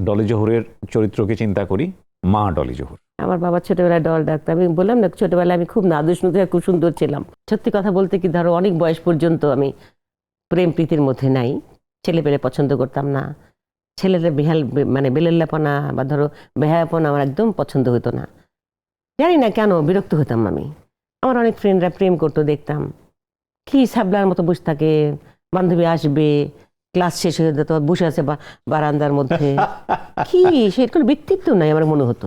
ডলি জহুরের চরিত্রকে চিন্তা করি, মা ডলি জহুর। আমার বাবা ছোটবেলায় ডল ডাকতো। আমি বললাম না, ছোটবেলায় আমি খুব নাদুস নুদুস খুব সুন্দর ছিলাম। সত্যি কথা বলতে কি, ধরো অনেক বয়স পর্যন্ত আমি প্রেম প্রীতির মধ্যে নাই, ছেলে পেলে পছন্দ করতাম না। ছেলেদের বেহাল মানে বেলেল্লাপনা বা ধরো বেহায়াপনা আমার একদম পছন্দ হতো না। জানি না কেন বিরক্ত হতাম আমি। আমার অনেক ফ্রেন্ডরা প্রেম করতো, দেখতাম কি সাবলার মতো বসে থাকে, বান্ধবী আসবে, ক্লাস শেষ হয়ে যেত, বসে আছে বারান্দার মধ্যে, কি সে কোনো ব্যক্তিত্ব নাই আমার মনে হতো।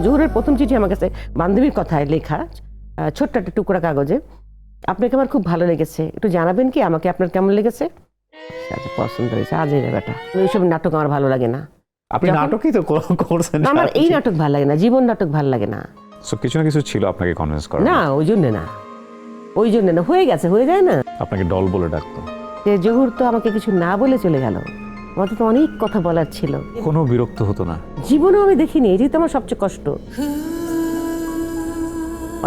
জোহরের প্রথম চিঠি আমার কাছে বান্ধবীর কথায় লেখা, ছোট্ট একটা টুকরা কাগজে, আপনাকে আমার খুব ভালো লেগেছে, একটু জানাবেন কি আমাকে আপনার কেমন লেগেছে। আচ্ছা, পছন্দ হয়েছে, আজই ব্যাপারটা। ওইসব নাটক আমার ভালো লাগে না। আপনি নাটকই তো করছেন। আমার এই নাটক ভালো লাগে না, জীবন নাটক ভালো লাগে না। কিছু না কিছু ছিল আপনাকে কনভিন্স করা? না, ওই জন্য না, ওই জন্য না, হয়ে গেছে, হয়ে যায় না। আপনাকে ডল বলে ডাকতো? যে জহুর তো আমাকে কিছু না বলে চলে গেল, আমার তো অনেক কথা বলার ছিল। কোনো বিরক্ত হতো না? জীবনেও আমি দেখিনি, এটাই তো আমার সবচেয়ে কষ্ট।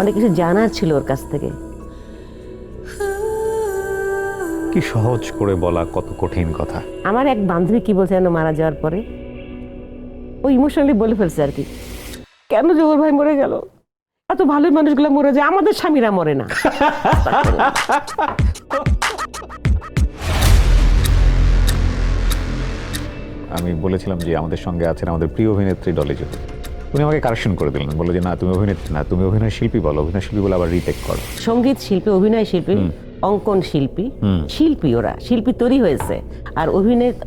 অনেক কিছু জানার ছিল ওর কাছ থেকে। কি সহজ করে বলা, কত কঠিন কথা। আমার এক বান্ধবী কি বলছে যেন মারা যাওয়ার পরে, ও ইমোশনালি বলে ফেলছে আর কি, কেন জহুর ভাই মরে গেল, এত ভালো মানুষগুলো মরে যায়, আমাদের স্বামীরা মরে না। আমি বলেছিলাম যে আমাদের সঙ্গে আছেন আমাদের প্রিয় অভিনেত্রী ডলি জহুর। উনি আমাকে কারেকশন করে দিলেন, বলে যে না তুমি অভিনেত্রী না, তুমি অভিনয় শিল্পী বলো, অভিনয় শিল্পী বলে আবার রিটেক করো। সঙ্গীত শিল্পী, অভিনয় শিল্পী, অঙ্কন শিল্পী, শিল্পী, ওরা শিল্পী তৈরি হয়েছে, আর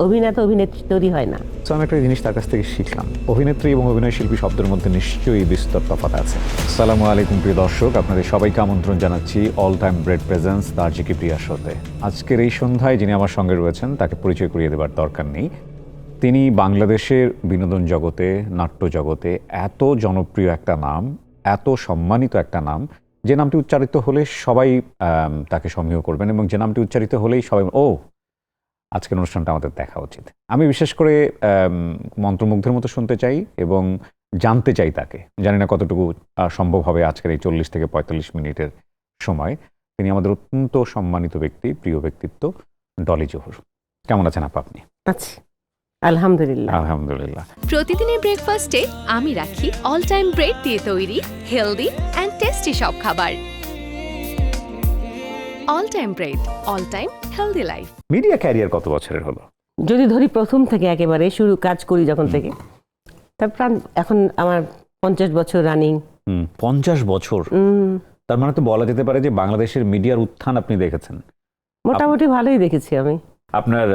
অভিনেতা অভিনেত্রী তৈরি হয় না। তো আমি একটা জিনিস তার কাছ থেকে শিখলাম, অভিনেত্রী এবং অভিনয় শিল্পী শব্দের মধ্যে নিশ্চয়ই বিস্তর তফাৎ আছে। আসসালামু আলাইকুম প্রিয় দর্শক, আপনাদের সবাইকে আমন্ত্রণ জানাচ্ছি অল টাইম ব্রেড প্রেজেন্স দার্জিকি প্রিয়া শোতে। আজকের এই সন্ধ্যায় যিনি আমার সঙ্গে রয়েছেন তাকে পরিচয় করিয়ে দেবার দরকার নেই। তিনি বাংলাদেশের বিনোদন জগতে, নাট্য জগতে এত জনপ্রিয় একটা নাম, এত সম্মানিত একটা নাম, যে নামটি উচ্চারিত হলে সবাই তাকে সমীহ করবেন, এবং যে নামটি উচ্চারিত হলেই সবাই ও আজকের অনুষ্ঠানটা আমাদের দেখা উচিত। আমি বিশেষ করে মন্ত্রমুগ্ধের মতো শুনতে চাই এবং জানতে চাই তাকে। জানি না কতটুকু সম্ভব হবে আজকের এই 40 থেকে 45 মিনিটের সময়। তিনি আমাদের অত্যন্ত সম্মানিত ব্যক্তি, প্রিয় ব্যক্তিত্ব ডলি জহুর। কেমন আছেন আপনি? আচ্ছা, আলহামদুলিল্লাহ। আলহামদুলিল্লাহ। প্রতিদিনের ব্রেকফাস্টে আমি রাখি অল টাইম ব্রেড দিয়ে তৈরি হেলদি অ্যান্ড টেস্টি সব খাবার। All time bread, all time healthy life. Media career কত বছরের হলো? যদি ধরি প্রথম থেকে একেবারে শুরু কাজ করি যখন থেকে, তারপর এখন আমার 50 বছর রানিং। 50 বছর? তার মানে তো বলা যেতে পারে যে বাংলাদেশের মিডিয়ার উত্থান আপনি দেখেছেন। মোটামুটি ভালোই দেখেছি আমি। আপনার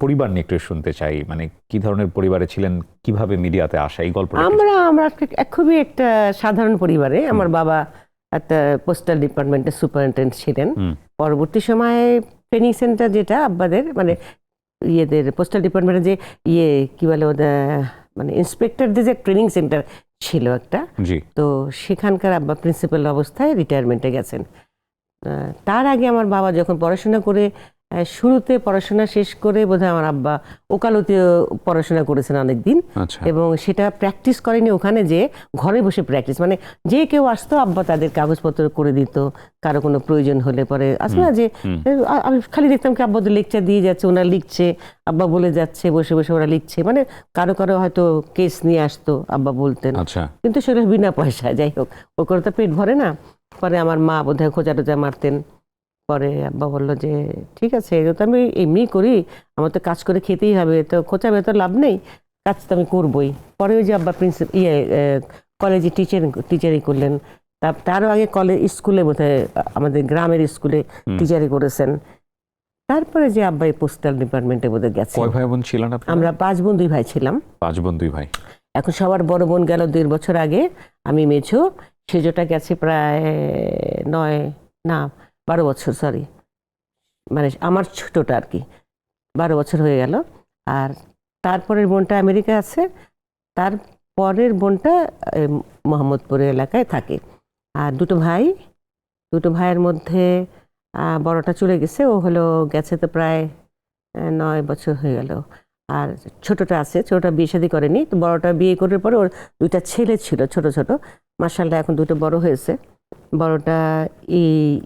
পরিবার নিয়ে একটু শুনতে চাই, মানে কি ধরনের পরিবারে ছিলেন, কিভাবে মিডিয়াতে আসা, এই গল্প। আমরা খুবই একটা সাধারণ পরিবারে। আমার বাবা একটা পোস্টাল ডিপার্টমেন্টের সুপারিনটেন্ডেন্ট ছিলেন। পরবর্তী সময়ে ট্রেনিং সেন্টার, যেটা আব্বাদের মানে ইয়েদের পোস্টাল ডিপার্টমেন্টের যে কি বলে ওদের মানে ইন্সপেক্টরদের যে ট্রেনিং সেন্টার ছিল একটা, তো সেখানকার আব্বা প্রিন্সিপাল অবস্থায় রিটায়ারমেন্টে গেছেন। তার আগে আমার বাবা যখন পড়াশোনা করে, শুরুতে পড়াশোনা শেষ করে বোধহয় আমার আব্বা ওকালতিও পড়াশোনা করেছেন অনেকদিন, এবং সেটা প্র্যাকটিস করেনি ওখানে, যে ঘরে বসে প্র্যাকটিস, মানে যে কেউ আসতো আব্বা তাদের কাগজপত্র করে দিত, কারো কোনো প্রয়োজন হলে পরে আসে না যে আমি খালি দেখতাম কি আব্বা তো লেকচার দিয়ে যাচ্ছে, ওনারা লিখছে, আব্বা বলে যাচ্ছে, বসে বসে ওরা লিখছে, মানে কারো কারো হয়তো কেস নিয়ে আসতো আব্বা বলতেন, কিন্তু সেটা বিনা পয়সায়। যাই হোক, ও করে তো পেট ভরে না। পরে আমার মা বোধহয় খোঁচা টোচা মারতেন। পরে আব্বা বললো যে ঠিক আছে, এটা তো আমি এমনি করি, আমার তো কাজ করে খেতেই হবে, তো খোঁচাবে তো লাভ নেই, কাজ তো আমি করবোই। পরে ওই যে আব্বা কলেজে টিচারই করলেন। তারও আগে স্কুলে বোধহয় আমাদের গ্রামের স্কুলে টিচারই করেছেন। তারপরে যে আব্বা পোস্টাল ডিপার্টমেন্টে বোধহয় গেছে। কয় ভাই বোন ছিলেন আপনারা? আমরা 5 বোন 2 ভাই ছিলাম। 5 বোন 2 ভাই। এখন সবার বড় বোন গেল 1.5 বছর আগে, আমি মেঝো, সেজোটা গেছে প্রায় 12 বছর, সরি মানে আমার ছোটটা আর কি 12 বছর হয়ে গেল। আর তারপরের বোনটা আমেরিকা আছে, তারপরের বোনটা মোহাম্মদপুরের এলাকায় থাকে। আর দুটো ভাইয়ের মধ্যে বড়টা চলে গেছে, ও গেছে তো প্রায় 9 বছর হয়ে গেল। আর ছোটটা আছে, ছোটটা বিয়ে শাদী করেনি, তো বড়টা বিয়ে করার পরে ওর 2টা ছেলে ছিল ছোট ছোট, মাশাআল্লাহ এখন 2টো বড় হয়েছে। বড়টা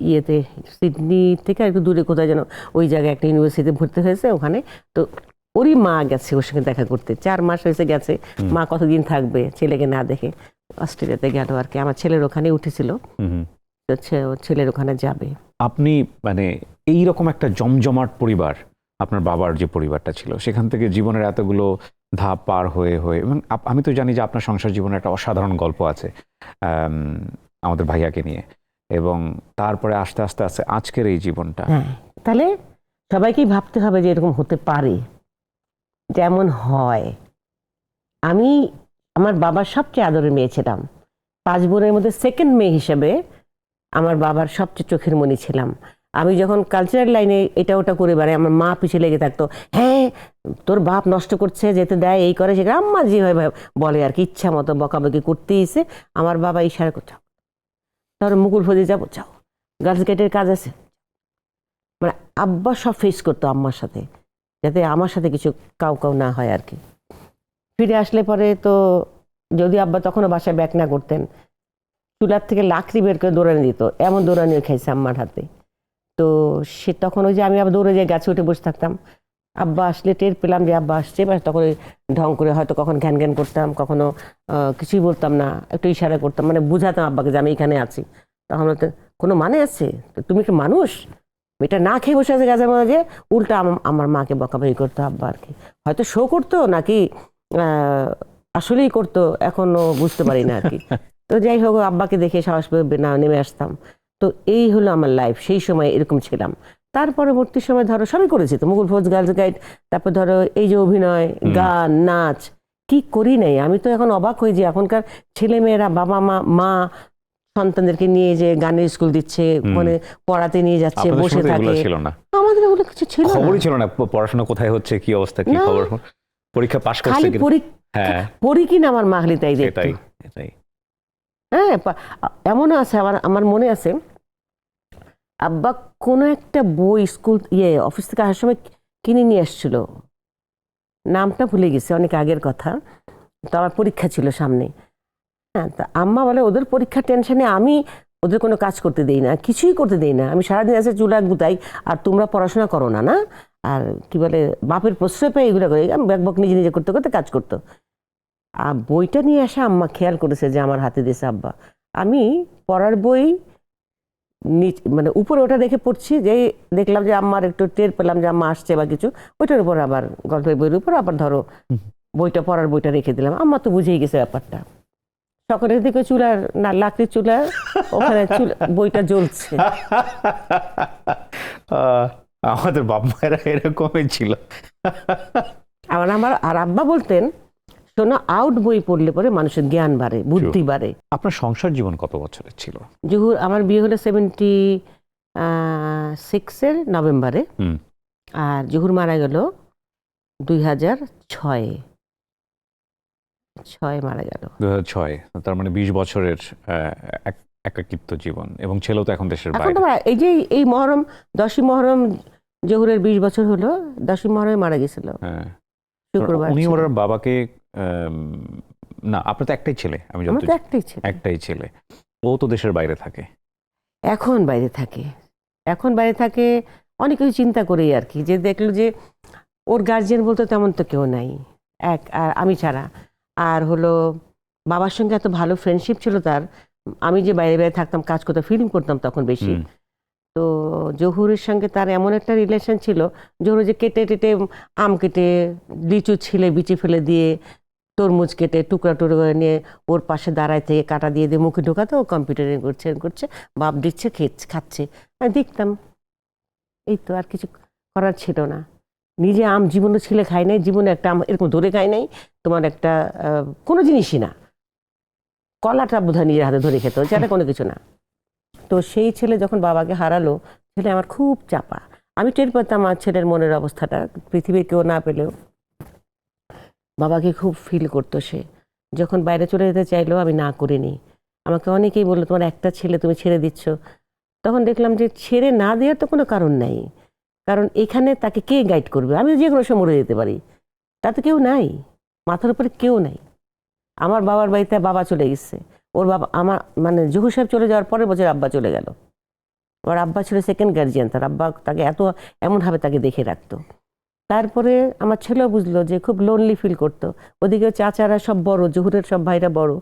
ইয়েতে সিডনি থেকে একটু দূরে কোথায় যেন ওই জায়গায় একটা ইউনিভার্সিটিতে ভর্তি হয়েছে ওখানে। তো ওরই মা গেছে ওর সঙ্গে দেখা করতে, 4 মাস হয়েছে গেছে, মা কতদিন থাকবে ছেলেকে না দেখে, অস্ট্রেলিয়াতে গেল আর কি। আমার ছেলের ওখানে উঠেছিল, ওর ছেলের ওখানে যাবে। আপনি মানে এইরকম একটা জমজমাট পরিবার, আপনার বাবার যে পরিবারটা ছিল, সেখান থেকে জীবনের এতগুলো ধাপ পার হয়ে হয়ে, এবং আমি তো জানি যে আপনার সংসার জীবনে একটা অসাধারণ গল্প আছে আমাদের ভাইয়াকে নিয়ে, এবং তারপরে আস্তে আস্তে আস্তে আজকের এই জীবনটা। হ্যাঁ, তাহলে সবাইকেই ভাবতে হবে যে এরকম হতে পারে, যেমন হয়। আমি আমার বাবার সবচেয়ে আদরের মেয়ে ছিলাম, 5 বোনের মধ্যে সেকেন্ড মেয়ে হিসেবে আমার বাবার সবচেয়ে চোখের মণি ছিলাম। আমি যখন কালচারাল লাইনে এটা ওটা করে বেড়াই, আমার মা পিছিয়ে লেগে থাকতো, হ্যাঁ তোর বাপ নষ্ট করছে, যেতে দেয়, এই করে সেটা, আম্মা যেভাবে বলে আর কি, ইচ্ছা মতো বকাবকি করতেইছে। আমার বাবা ইশারা করছে, তারপরে মুকুল ফজে যাবো, যাও, গার্লস গেটের কাজ আছে, মানে আব্বা সব ফেস করতো আম্মার সাথে, যাতে আমার সাথে কিছু কাউ না হয় আর কি। ফিরে আসলে পরে তো যদি আব্বা তখনও বাসায় ব্যাক না করতেন, চুলার থেকে লাকড়ি বের করে দৌড়ানি দিত, এমন দৌড়ানিও খাইছে আম্মার হাতে। তো সে তখন ওই যে আমি আবার দৌড়ে যেয়ে গাছে উঠে বসে থাকতাম, আব্বা আসলে টের পেলাম যে আব্বা আসছে, বা তখন ওই ঢং করে হয়তো কখন ঘ্যান ঘ্যান করতাম, কখনো কিছুই বলতাম না, একটু ইশারা করতাম, মানে বুঝাতাম আব্বাকে যে আমি এখানে আছি। তখন হয়তো কোনো মানে আছে, তুমি কি মানুষ, এটা না খেয়ে বসে আছে গাছের মধ্যে, উল্টা আমার মাকে বকাবকি করতো আব্বা আর কি। হয়তো শো করতো নাকি আসলেই করতো, এখনো বুঝতে পারি না আর কি। তো যাই হোক, আব্বাকে দেখে সাহস পেয়ে না নেমে আসতাম। তো এই হলো আমার লাইফ, সেই সময় এরকম ছিলাম। তার পরবর্তী সময় ধরো সবই করেছি তো, মুকুল ফৌজ, গার্লস গাইড, তারপর ধরো এই যে অভিনয়, গান, নাচ, কি করি নাই। আমি তো এখন অবাক হই যে এখনকার ছেলে মেয়েরা বাবা মা সন্তানদেরকে নিয়ে যে গানের স্কুল দিচ্ছে, মানে পড়াতে নিয়ে যাচ্ছে, বসে থাকে। আমাদের ওগুলো কিছু ছিল না, খবরই ছিল না পড়াশোনা কোথায় হচ্ছে, কি অবস্থা, কি খবর, পরীক্ষা পাশ করছে কি, হ্যাঁ পড়ি কিনা আমার মা খালি তাই দেখতো। হ্যাঁ, এমনও আছে, আমার মনে আছে আব্বা কোনো একটা বই স্কুল অফিস থেকে আসার সময় কিনে নিয়ে আসছিল, নামটা ভুলে গেছে, অনেক আগের কথা। তো আমার পরীক্ষা ছিল সামনে। হ্যাঁ, তা আম্মা বলে ওদের পরীক্ষার টেনশনে আমি ওদের কোনো কাজ করতে দেই না, কিছুই করতে দেই না, আমি সারাদিন আছে চুলা গুতাই, আর তোমরা পড়াশোনা করো না, না আর কি বলে বাপের প্রশ্রয় পেয়ে এগুলো করে, আমি ব্যাকবক নিজে নিজে করতে করতে কাজ করতো। আর বইটা নিয়ে আসা আম্মা খেয়াল করেছে যে আমার হাতে দিয়েছে আব্বা, আমি পড়ার বই মানে উপরে ওটা রেখে পড়ছি, যে দেখলাম যে আম্মার একটু টের পেলাম যে আম্মা আসছে বা কিছু, ওইটার উপর আবার গল্পের বইয়ের উপর আবার ধরো বইটা, পড়ার বইটা রেখে দিলাম। আম্মা তো বুঝেই গেছে ব্যাপারটা। সকালের দিকে চুলার না লাকড়ির চুলা, ওখানে বইটা জ্বলছে। আমাদের বাবা মায়েরা এরকমই ছিল। আর আব্বা বলতেন, শোনো, আউট বই পড়লে পরে মানুষের জ্ঞান বাড়ে, বুদ্ধি বাড়ে। আপনার সংসার জীবন কত বছরের ছিল? জহুর, আমার বিয়ে হলো 76-এর নভেম্বরে, আর জহুর মারা গেল 2006-এ। মারা গেল 2006। তার মানে 20 বছরের একাকিত্ব জীবন, এবং ছেলেও তো এখন দেশের বাইরে। এই যে এই মহরম, 10ই মহরম জহুরের 20 বছর হলো, 10ই মহরমে মারা গেছিল। হ্যাঁ, শুক্রবার। উনি ওনার বাবাকে, না আপনার তো একটাই ছেলে, আমি যতটুকু, একটাই ছেলে, ও তো দেশের বাইরে থাকে, এখন বাইরে থাকে, অনেক কিছু চিন্তা করেই আর কি, যে দেখলো যে ওর গার্জিয়ান বলতে তেমন তো কেউ নাই, আর আমি ছাড়া। আর হলো বাবার সঙ্গে এত ভালো ফ্রেন্ডশিপ ছিল তার, আমি যে বাইরে বাইরে থাকতাম, কাজ করতাম, ফিল্ম করতাম তখন বেশি। তো জহুরের সঙ্গে তার এমন একটা রিলেশন ছিল, জহুর যে কেটে আম কেটে, লিচু ছিলে বিচি ফেলে দিয়ে, তরমুজ কেটে টুকরা টুকরা নিয়ে ওর পাশে দাঁড়ায় থেকে কাটা দিয়ে দিয়ে মুখে ঢোকাতে, ও কম্পিউটারে করছে, বাপ দিচ্ছে, খাচ্ছে, আমি দেখতাম। এই তো, আর কিছু করার ছিল না। নিজে আম জীবনে ছিলে খাই নাই, জীবনে একটা আম এরকম ধরে খাই নাই, তোমার একটা কোনো জিনিসই না, কলাটা বোধহয় নিজের হাতে ধরে খেতে, যেটা কোনো কিছু না। তো সেই ছেলে যখন বাবাকে হারালো, ছেলে আমার খুব চাপা। আমি টের পেতাম আমার ছেলের মনের অবস্থাটা, পৃথিবীর কেউ না পেলেও বাবাকে খুব ফিল করতো সে। যখন বাইরে চলে যেতে চাইলো, আমি না করিনি। আমাকে অনেকেই বললো, তোমার একটা ছেলে, তুমি ছেড়ে দিচ্ছ। তখন দেখলাম যে ছেড়ে না দেওয়ার তো কোনো কারণ নাই, কারণ এখানে তাকে কে গাইড করবে? আমি যে কোনো সময় মরে যেতে পারি, তাতে কেউ নাই, মাথার উপরে কেউ নাই। আমার বাবার বাড়িতে বাবা চলে গেছে, ওর বাবা, আমার মানে জহুর সাহেব চলে যাওয়ার পরের বছর আব্বা চলে গেল। ওর আব্বা ছিল সেকেন্ড গার্জিয়ান, তার আব্বা তাকে এমনভাবে তাকে দেখে রাখতো। তারপরে আমার ছেলেও বুঝলো যে খুব লোনলি ফিল করতো। ওদিকে চাচারা সব বড়, জহুরের সব ভাইরা বড়,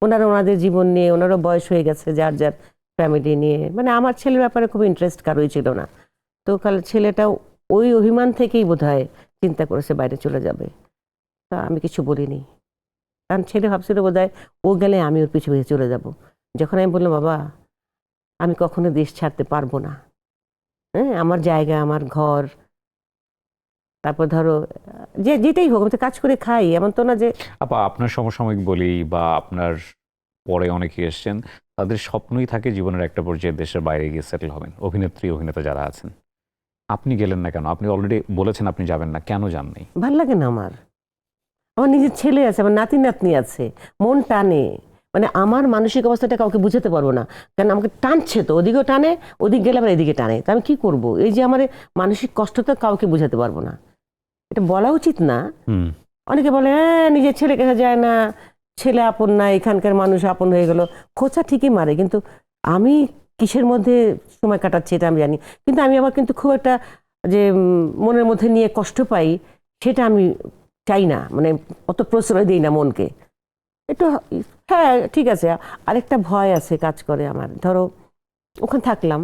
ওনারা ওনাদের জীবন নিয়ে, ওনারও বয়স হয়ে গেছে, যার যার ফ্যামিলি নিয়ে, মানে আমার ছেলের ব্যাপারে খুব ইন্টারেস্ট কারোই ছিল না। তো কাল ছেলেটাও ওই অভিমান থেকেই বোধহয় চিন্তা করেছে বাইরে চলে যাবে। তা আমি কিছু বলিনি, কারণ ছেলে ভাবছিল বোধহয় ও গেলে আমি ওর পিছু পিছু চলে যাব। যখন আমি বললাম বাবা আমি কখনো দেশ ছাড়তে পারবো না, হ্যাঁ আমার জায়গা, আমার ঘর, তারপর ধরো যে যেটাই হোক আমি তো কাজ করে খাই, এমন তো না যে। আপা, আপনার সমসাময়িক বলি বা আপনার পরে অনেকে এসছেন, তাদের স্বপ্নই থাকে জীবনের একটা পর্যায়ে দেশের বাইরে গিয়ে সেটেল হবেন, অভিনেত্রী অভিনেতা যারা আছেন। আপনি গেলেন না কেন? আপনি অলরেডি বলেছেন আপনি যাবেন না, কেন যাননি? ভাল লাগে না আমার, আমার নিজের ছেলে আছে, আমার নাতি নাতনি আছে, মন টানে, মানে আমার মানসিক অবস্থাটা কাউকে বুঝাতে পারবো না, কারণ আমাকে টানছে তো, ওদিকেও টানে, ওদিক গেলে আবার এদিকে টানে, তা আমি কি করব? এই যে আমার এই মানসিক কষ্টটা কাউকে বুঝাতে পারবো না, এটা বলা উচিত না। অনেকে বলে হ্যাঁ নিজের ছেলেকে যায় না, ছেলে আপন না, এখানকার মানুষ আপন হয়ে গেল, খোঁচা ঠিকই মারে, কিন্তু আমি কিসের মধ্যে সময় কাটাচ্ছি এটা আমি জানি। কিন্তু আমি আবার কিন্তু খুব একটা যে মনের মধ্যে নিয়ে কষ্ট পাই সেটা আমি চাই না, মানে অত প্রশ্রয় দিই না মনকে একটু। হ্যাঁ ঠিক আছে, আরেকটা ভয় আছে কাজ করে আমার, ধরো ওখানে থাকলাম,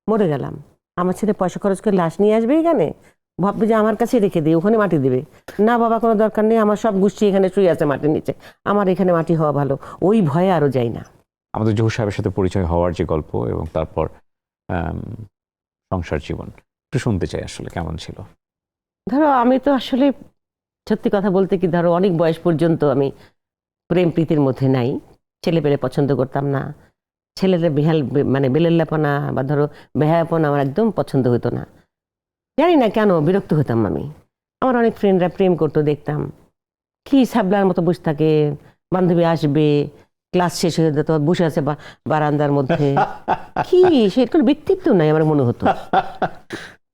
মরে গেলাম, আমার ছেলে পয়সা খরচ করে লাশ নিয়ে আসবে এখানে, ভাববে যে আমার কাছে রেখে দিই, ওখানে মাটি দেবে না, বাবা কোনো দরকার নেই, আমার সব গোষ্ঠী এখানে শুয়ে আছে মাটির নিচে, আমার এখানে মাটি হওয়া ভালো, ওই ভয়ে আরো যাই না। আমাদের জহুর সাহেবের সাথে পরিচয় হওয়ার যে গল্প এবং তারপর সংসার জীবন একটু শুনতে চাই, আসলে কেমন ছিল? ধরো আমি তো আসলে সত্যি কথা বলতে কি, ধরো অনেক বয়স পর্যন্ত আমি প্রেম প্রীতির মধ্যে নাই, ছেলে পেলে পছন্দ করতাম না, ছেলেদের বেহাল মানে বেলেল্লাপনা বা ধরো বেহায়াপনা আমার একদম পছন্দ হতো না, জানি না কেন বিরক্ত হতাম আমি। আমার অনেক ফ্রেন্ডরা প্রেম করতো, দেখতাম কি সাবলার মতো বসে থাকে, বান্ধবী আসবে, ক্লাস শেষ হয়ে যেত, বসে আছে বারান্দার মধ্যে, কি সে কোনো ব্যক্তিত্ব নাই আমার মনে হতো,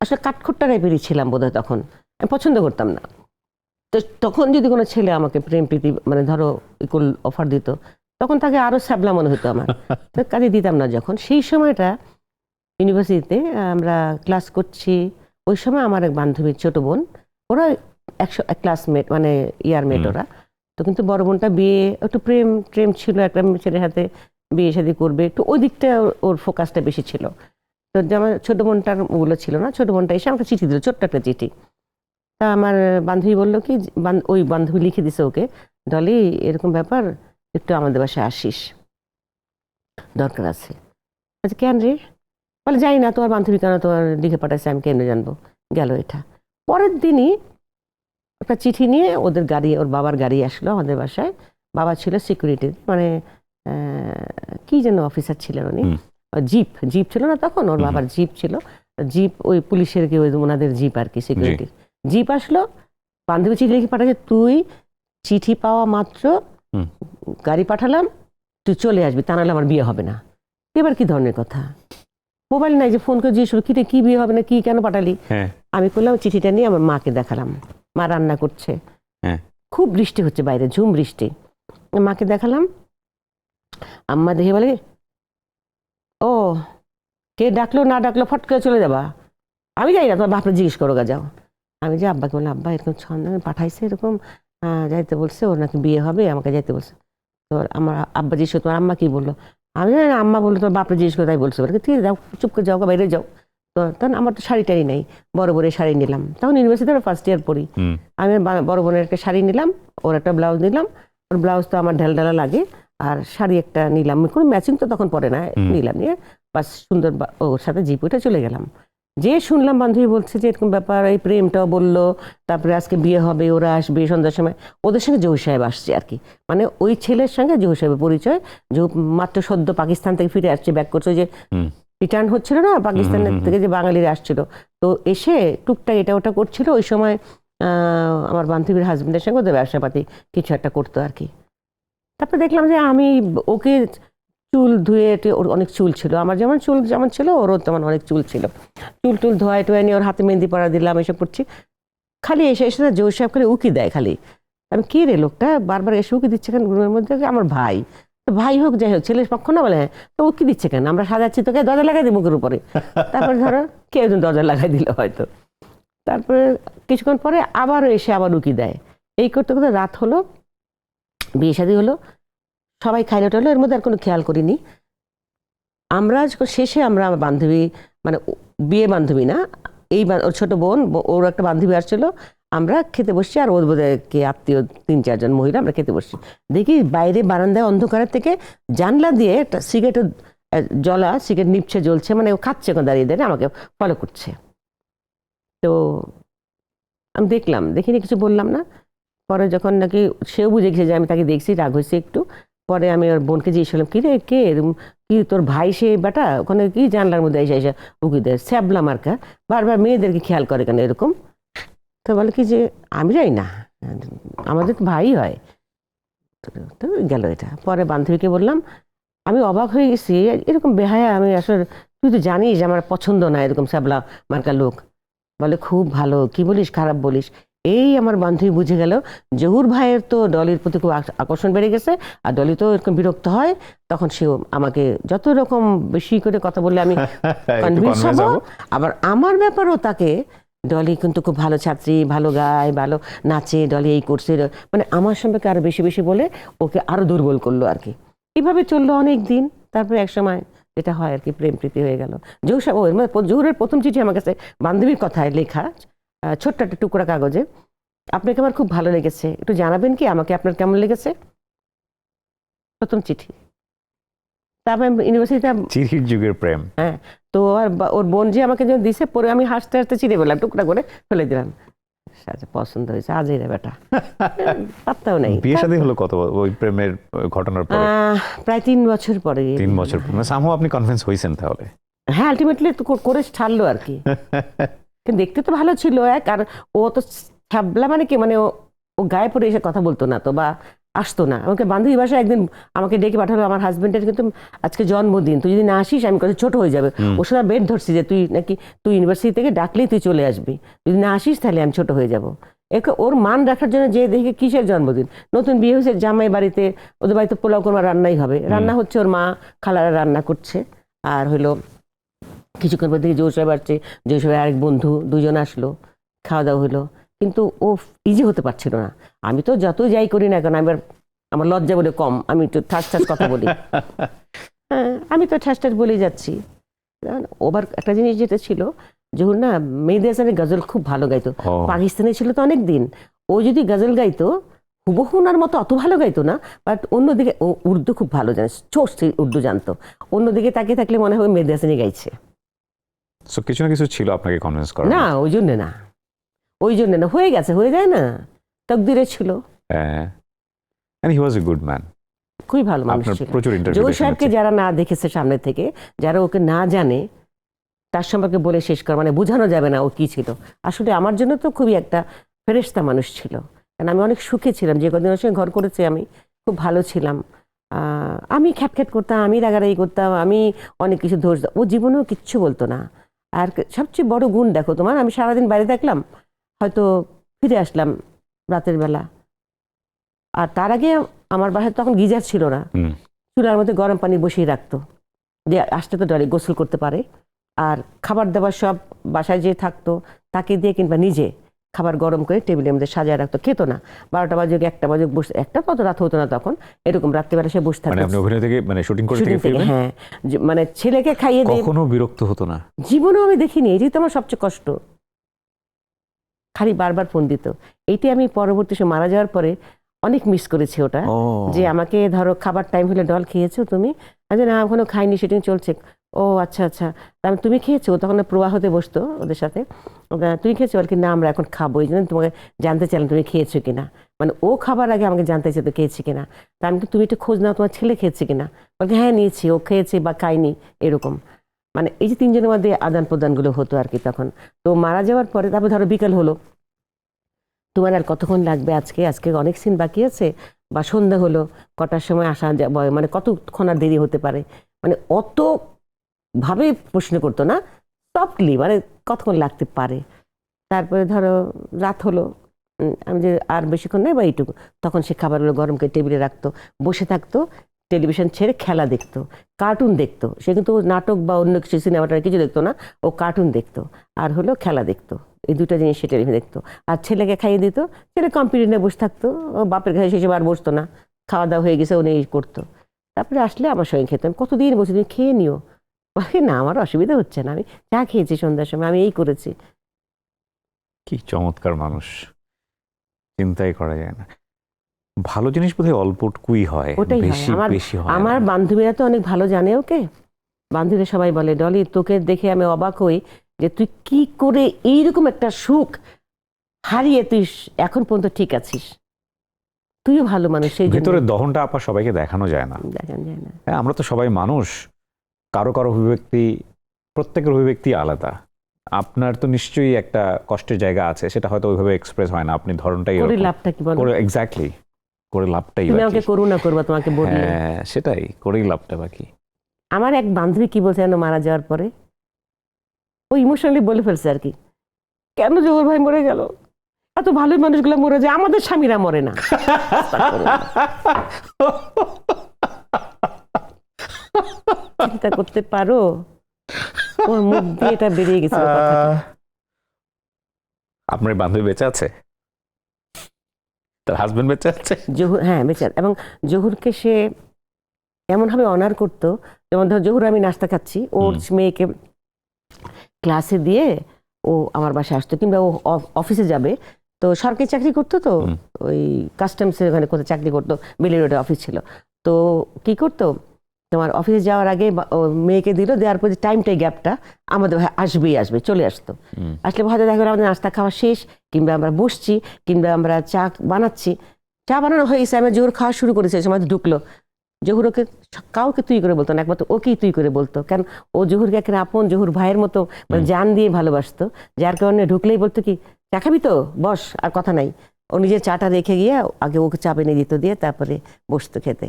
আসলে কাঠখোট্টা টাইপেরই ছিলাম বোধহয় তখন, আমি পছন্দ করতাম না। তো তখন যদি কোনো ছেলে আমাকে প্রেম প্রীতি মানে ধরো ইকুয়াল অফার দিত, তখন তাকে আরো স্যাবলা মনে হতো আমার, তো কাজে দিতাম না। যখন সেই সময়টা ইউনিভার্সিটিতে আমরা ক্লাস করছি, ওই সময় আমার এক বান্ধবীর ছোট বোন, ওরা ক্লাসমেট মানে ইয়ারমেট ওরা, তো কিন্তু বড় বোনটা বিয়ে, একটু প্রেম ট্রেম ছিল, একটা ছেলের হাতে বিয়ে শাদী করবে, একটু ওই দিকটা ওর ফোকাসটা বেশি ছিল। তো আমার ছোট বোনটার ওগুলো ছিল না, ছোট বোনটা এসে আমাকে চিঠি দিল, ছোট্ট একটা চিঠি। তা আমার বান্ধবী বললো কি, ওই বান্ধবী লিখে দিছে ওকে, ডলি এরকম ব্যাপার, একটু আমাদের বাসায় আসিস, দরকার আছে। আচ্ছা কেন রে? বলে যাই না, তোমার বান্ধবী কেন তোমার লিখে পাঠাচ্ছে, আমি কেন জানবো। গেল এটা। পরের দিনই একটা চিঠি নিয়ে ওদের গাড়ি, ওর বাবার গাড়ি আসলো আমাদের বাসায়। বাবা ছিল সিকিউরিটি, মানে কি যেন অফিসার ছিলেন উনি, জিপ জিপ ছিল না তখন, ওর বাবার জিপ ছিল, জিপ ওই পুলিশের কি ওনাদের জিপ আর কি, সিকিউরিটি জিপ আসলো। বান্ধবী চিঠি লিখে পাঠাচ্ছে, তুই চিঠি পাওয়া মাত্র গাড়ি পাঠালাম, তুই চলে আসবি, তা নাহলে আমার বিয়ে হবে না। এবার কি ধরনের কথা, মোবাইল নাই যে ফোন করে জিজ্ঞেস কি কি বিয়ে হবে না, কি কেন পাঠালি। আমি করলাম চিঠিটা নিয়ে আমার মাকে দেখালাম, মা রান্না করছে, খুব বৃষ্টি হচ্ছে বাইরে, ঝুম বৃষ্টি, মাকে দেখালাম। আম্মা দেখে বলে, ও কে ডাকলো না ডাকলো ফট করে চলে যাবা, আমি যাই না, তোমার বাপরে জিজ্ঞেস করো গা, যাও। আমি যে আব্বাকে বললাম, আব্বা এরকম ছন্দ পাঠাইছে, এরকম যাইতে বলছে, ওর নাকি বিয়ে হবে, আমাকে যাইতে বলছে। তো আমার আব্বা জিজ্ঞেস, তোমার আম্মা কি বললো? আমি আম্মা বললো তোমার বাপরে জিজ্ঞেস করে তাই বলছে। ঠিক আছে যাও, চুপ করে যাও, বাইরে যাও। তো তখন আমার তো শাড়ি টাড়ি নেই, বড় বোনের শাড়ি নিলাম, তখন ইউনিভার্সিটিতে ফার্স্ট ইয়ার পড়ি। আমি বড় বোনের একটা শাড়ি নিলাম, ওর একটা ব্লাউজ নিলাম, ওর ব্লাউজ তো আমার ঢেলঢালা লাগে, আর শাড়ি একটা নিলাম, কোনো ম্যাচিং তো তখন পরে না, নিলাম, নিয়ে বাস সুন্দর ওর সাথে জিপ উঠে চলে গেলাম। যে শুনলাম বান্ধবী বলছে যে এরকম ব্যাপার, এই প্রেমটাও বললো, তারপরে আজকে বিয়ে হবে, ওরা আসবে সন্ধ্যার সময়, ওদের সঙ্গে জহুর সাহেব আসছে আর কি, মানে ওই ছেলের সঙ্গে জহুর সাহেবের পরিচয়। যে মাত্র সদ্য পাকিস্তান থেকে ফিরে আসছে, ব্যাক করছে, যে রিটার্ন হচ্ছিল না পাকিস্তানের থেকে, যে বাঙালিরা আসছিল, তো এসে টুকটাক এটা ওটা করছিল। ওই সময় আমার বান্ধবীর হাজবেন্ডের সঙ্গে ওদের ব্যবসাপাতি কিছু একটা করতো আর কি। তারপরে দেখলাম যে আমি ওকে চুল ধুয়ে, ওর অনেক চুল ছিল, আমার যেমন চুল যেমন ছিল ওরও তেমন অনেক চুল ছিল, চুল টুল ধোয়াই টোয়াই নিয়ে ওর হাতে মেহেন্দি পরা দিলাম, এসব করছি। খালি এসে এসে জহুর সাহেব খালি উকি দেয়, খালি আমি কে রে লোকটা বারবার এসে উকি দিচ্ছে কেন রুমের মধ্যে, আমার ভাই, তো ভাই হোক যাই হোক ছেলের পক্ষ না, বলে হ্যাঁ, তো উকি দিচ্ছে কেন, আমরা সাজাচ্ছি তোকে, দরজা লাগাই দিই মুখের উপরে। তারপর ধরো কেউ একজন দরজা লাগাই দিল হয়তো। তারপরে কিছুক্ষণ পরে আবারও এসে আবার উকি দেয়। এই করতে করতে রাত হলো, বিয়ে শাদী হলো, সবাই খাইলো টাইলো, এর মধ্যে আর কোনো খেয়াল করিনি। আমরা শেষে আমরা আমার বান্ধবী, মানে বিয়ে বান্ধবী না, ওর ছোট বোন, ওর একটা বান্ধবী আসছিল, আমরা খেতে বসছি, আর ওর বোধহয় কে আত্মীয় 3-4 জন মহিলা, আমরা খেতে বসছি। দেখি বাইরে বারান্দায় অন্ধকারের থেকে জানলা দিয়ে একটা সিগারেটের জ্বলা সিগারেট নিপছে, জ্বলছে, মানে ও খাচ্ছে ওখানে দাঁড়িয়ে দাঁড়িয়ে আমাকে ফলো করছে। তো আমি দেখলাম, দেখিনি, কিছু বললাম না। পরে যখন নাকি সেও বুঝে গেছে যে আমি তাকে দেখছি, রাগ হয়েছে একটু, পরে আমি ওর বোনকে জিজ্ঞেস করলাম, কি রে, কে কি তোর ভাই? সে বেটা ওখানে কি জানলার মধ্যে এসে এসে উকি দেয়, স্যাবলা মার্কা, বারবার মেয়েদেরকে খেয়াল করে কেন এরকম? তো বলে কি যে আমি যাই না, আমাদের তো ভাই হয়। তো গেল এটা। পরে বান্ধবীকে বললাম, আমি অবাক হয়ে গেছি, এরকম বেহায়া আমি আসলে, তুই তো জানিস আমার পছন্দ না এরকম স্যাবলা মার্কা লোক। বলে খুব ভালো, কি বলিস, খারাপ বলিস? এই আমার বান্ধবী বুঝে গেল জহুর ভাইয়ের তো ডলির প্রতি খুব আকর্ষণ বেড়ে গেছে, আর ডলি তো এরকম বিরক্ত হয়, তখন সেও আমাকে যত রকম বেশি করে কথা বললে আমি কনভিন্স হব। আবার আমার ব্যাপারও তাকে, ডলি কিন্তু খুব ভালো ছাত্রী, ভালো গায়, ভালো নাচে, ডলি এই করছে, মানে আমার সম্পর্কে আরো বেশি বেশি বলে ওকে আরো দুর্বল করলো আর কি। এভাবে চললো অনেক দিন। তারপরে এক সময় যেটা হয় আর কি, প্রেম প্রীতি হয়ে গেল। জহুরের প্রথম চিঠি আমার কাছে বান্ধবীর কথায় লেখা, ছোট্ট একটা টুকরা কাগজে, আপনাকে আমার খুব ভালো লেগেছে, একটু জানাবেন কি আমাকে আপনার কেমন লেগেছে? প্রথম চিঠি। তারপরে ইউনিভার্সিটিতে, চিঠির যুগের প্রেম। হ্যাঁ, তো ওর বোন যে আমাকে যখন দিছে, পরে আমি হাসতে হাসতে চিড়ে বললাম, টুকরা করে ফেলে দিলাম। আচ্ছা, পছন্দ হয়েছে, আজই রে বেটা, পাত্তাও নেই। বিয়ে শাদী হলো কত ওই প্রেমের ঘটনার পরে? প্রায় 3 বছর পরে। 3 বছর পরে সামহাও আপনি কনভিন্স হয়েছেন তাহলে? হ্যাঁ, আলটিমেটলি তো করে ছাড়লো আর কি। কিন্তু দেখতে তো ভালো ছিল এক, আর ও তো ছাবলা, মানে কি, মানে ও গায়ে পড়ে এসে কথা বলতো না তো, বা আসতো না। আমাকে বান্ধবী বাসায় একদিন আমাকে ডেকে পাঠালো, আমার হাজবেন্ডের কিন্তু আজকে জন্মদিন, তুই যদি না আসিস আমি কাছে ছোট হয়ে যাবে। ওর সাথে বেড ধরছি যে তুই ইউনিভার্সিটি থেকে ডাকলেই তুই চলে আসবি, যদি না আসিস তাহলে আমি ছোট হয়ে যাব। ওর মান রাখার জন্য যে দেখে কিসের জন্মদিন, নতুন বিয়ে হয়েছে, জামাই বাড়িতে, ওদের বাড়িতে পোলাও কোরমা রান্নাই হবে, রান্না হচ্ছে, ওর মা খালারা রান্না করছে। আর হইলো কিছুক্ষণ পর থেকে জোর সাহেব আসছে, জোর সাহেবের আরেক বন্ধু, 2 জন আসলো, খাওয়া দাওয়া হলো। কিন্তু ও ইজি হতে পারছিল না। আমি তো যতই যাই করি না কেন, আমার লজ্জা বলে কম, আমি একটু ঠাস ঠাস কথা বলি। হ্যাঁ, আমি তো ঠাস ঠাস বলেই যাচ্ছি। ওবার একটা জিনিস যেটা ছিল, যখন না মেহেদী হাসানের গজল খুব ভালো গাইতো, পাকিস্তানে ছিল তো অনেক দিন। ও যদি গজল গাইতো, হুবহুনার মতো অত ভালো গাইতো না, বাট অন্যদিকে ও উর্দু খুব ভালো জানে, চোখ উর্দু জানতো, অন্যদিকে তাকিয়ে থাকলে মনে হয় মেহেদী হাসানই গাইছে। সো কিছু না কিছু ছিল আপনাকে কনভিন্স করার? না, ওই জন্য না, হয়ে গেছে, হয়ে যায় না, তকদিরে ছিল। হ্যাঁ, and he was a good man. খুবই ভালো মানুষ ছিল। প্রচুর জহুর সাহেবকে ইন্টারভিউ যারা না দেখেছে সামনে থেকে, যারা ওকে না জানে, তার সম্পর্কে বলে শেষ করা মানে বোঝানো যাবে না ও কি ছিল। আসলে আমার জন্য তো খুবই একটা ফেরেশতা মানুষ ছিল, কারণ আমি অনেক সুখে ছিলাম, যে কদিন ওর সঙ্গে ঘর করেছি আমি খুব ভালো ছিলাম। আমি খ্যাটখ্যাট করতাম, আমি রাগারাগি করতাম, আমি অনেক কিছু দোষ, ও জীবনেও কিচ্ছু বলতো না। আর সবচেয়ে বড় গুণ দেখো তোমার, আমি সারাদিন বাইরে থাকলাম, হয়তো ফিরে আসলাম রাতের বেলা, আর তার আগে আমার বাসায় তখন গিজার ছিল না, চুলার মধ্যে গরম পানি বসিয়ে রাখতো, যে আসতে তো ডরে গোসল করতে পারে। আর খাবার দাবার সব বাসায় যে থাকতো তাকে দিয়ে কিংবা নিজে খাবার গরম করে টেবিলের মধ্যে সাজায় রাখতো, খেত না। 12টা বাজে 1টা বাজে বসে, একটা কত রাত হতো না তখন, এরকম রাত্রিবেলা সে বসে থাকতো। আপনি অভিনয় থেকে, মানে শুটিং করে থেকে ফিরবেন? হ্যাঁ, মানে ছেলেকে খাইয়ে দিয়ে কখনো বিরক্ত হতো না? জীবনেও আমি দেখিনি, এটাই তো আমার সবচেয়ে কষ্ট। খালি বারবার ফোন দিত। এইটি আমি পরবর্তী সময় মারা যাওয়ার পরে অনেক মিস করেছি ওটা, যে আমাকে ধরো খাবার টাইম হলে, ডল খেয়েছো তুমি? আচ্ছা না, এখনো খাইনি, শুটিং চলছে। ও আচ্ছা আচ্ছা, তাহলে তুমি খেয়েছো? তখন প্রবাহতে বসতো ওদের সাথে, তুমি খেয়েছো? বল কি না, আমরা এখন খাবো, এই জন্য তোমাকে জানতে চাইলাম তুমি খেয়েছো কিনা। মানে ও খাবার আগে আমাকে জানতে চাইতো খেয়েছি কিনা। তা আমি, তুমি একটু খোঁজ নাও তোমার ছেলে খেয়েছে কিনা। বলকে হ্যাঁ নিয়েছি, ও খেয়েছে বা খাইনি, এরকম। মানে এই যে 3 জনের মধ্যে আদান প্রদানগুলো হতো আর কি তখন। তো মারা যাওয়ার পরে তারপর ধরো বিকেল হলো, তোমার আর কতক্ষণ লাগবে, আজকে অনেক সিন বাকি আছে, বা সন্ধ্যা হলো, কটার সময় আসা যাবে, মানে কতক্ষণ আর দেরি হতে পারে, মানে অত ভাবে প্রশ্ন করতো না, সফটলি, মানে কতক্ষণ লাগতে পারে। তারপরে ধরো রাত হলো, আমি যে আর বেশিক্ষণ নেই বা এইটুকু, তখন সে খাবারগুলো গরম করে টেবিলে রাখতো, বসে থাকতো, টেলিভিশন ছেড়ে খেলা দেখতো, কার্টুন দেখতো। সে কিন্তু নাটক বা অন্য কিছু সিনেমাটা কিছু দেখতো না, ও কার্টুন দেখতো আর হলো খেলা দেখতো। এই দুটো জিনিস সে টেলিভিশন দেখতো। আর ছেলেকে খাইয়ে দিত, ছেলে কম্পিউটার নিয়ে বসে থাকতো, ও বাপের কাছে সেসব আর বসতো না, খাওয়া দাওয়া হয়ে গেছে উনি এই করতো। তারপরে আসলে আমার সঙ্গে খেতাম, কতদিন বসে তুমি খেয়ে নিও, বলে না আমার অসুবিধা হচ্ছে না, আমি চা খেয়েছি সন্ধ্যার সময়, আমি এই করেছি। কি চমৎকার মানুষ, চিন্তাই করা যায় না। ভালো জিনিস বোধহয় অল্পটুকুই হয়, ওটাই হয়। বেশি আমার বেশি হয় আমার না। বান্ধবীরা তো অনেক ভালো জানে ওকে, বান্ধবীরা সবাই বলে ডলি তোকে দেখে আমি অবাক হই যে তুই কি করে এইরকম একটা সুখ হারিয়ে তুই এখন পর্যন্ত ঠিক আছিস, তুইও ভালো মানুষ, সেই জন্য ভেতরের দহনটা আপা সবাইকে দেখানো যায় না। দেখা যায় না। হ্যাঁ, আমরা তো সবাই মানুষ, কারো কারো অভিব্যক্তি, প্রত্যেকের অভিব্যক্তি আলাদা। আপনার তো নিশ্চয়ই একটা কষ্টের জায়গা আছে, সেটা হয়তো ওইভাবে এক্সপ্রেস হয় না, আপনি ধরনটাই করে লাভটা কি বলো, এক্স্যাক্টলি করে লাভটাই তুমি বাকি। আমাকে করুণা করবা তোমাকে বললে। হ্যাঁ সেটাই, করেই লাভটা বাকি। আমার এক বান্ধবী কি বলছে জানো মারা যাওয়ার পরে, ও ইমোশনালি বলে ফেলছে আর কি, কেন জোহর ভাই মরে গেল, এত ভালো মানুষগুলো মরে যায়, আমাদের স্বামীরা মরে না। চিন্তা করতে পারো, ওর মুখ দিয়ে এটা বেরিয়ে গেছিল কথাটা। আপনার বান্ধবী বেঁচে আছে, তার হাজবেন্ড বেঁচে আছে? জহুর, হ্যাঁ বেচার, এবং জহুরকে সে এমনভাবে অনার করতো, যেমন ধর জহুর আমি নাস্তা খাচ্ছি, ওর মেয়েকে ক্লাসে দিয়ে ও আমার বাসায় আসতো, কিংবা ও অফিসে যাবে, তো সরকারি চাকরি করতো, তো ওই কাস্টমসের ওখানে কোথায় চাকরি করতো, বেলি রোডে অফিস ছিল, তো কি করতো তোমার অফিসে যাওয়ার আগে ও মেয়েকে দিল, দেওয়ার পর টাইমটাই গ্যাপটা আমাদের আসবেই আসবে, চলে আসতো। আসলে হয়তো দেখা গেলো আমাদের নাস্তা খাওয়া শেষ, কিংবা আমরা বসছি, কিংবা আমরা চা বানাচ্ছি, চা বানানো হয়ে গেছে, আমরা জোর খাওয়া শুরু করেছি, সময় ঢুকলো, জহুর ওকে কাউকে তুই করে বলতো না, একমাত্র ওকেই তুই করে বলতো, কারণ ও জহুরকে একটা আপন জহুর ভাইয়ের মতো মানে জান দিয়ে ভালোবাসতো, যার কারণে ঢুকলেই বলতো কি চা খাবি তো বস, আর কথা নাই, ও নিজের চাটা রেখে গিয়ে আগে ওকে চা এনে দিত, দিয়ে তারপরে বসতো খেতে।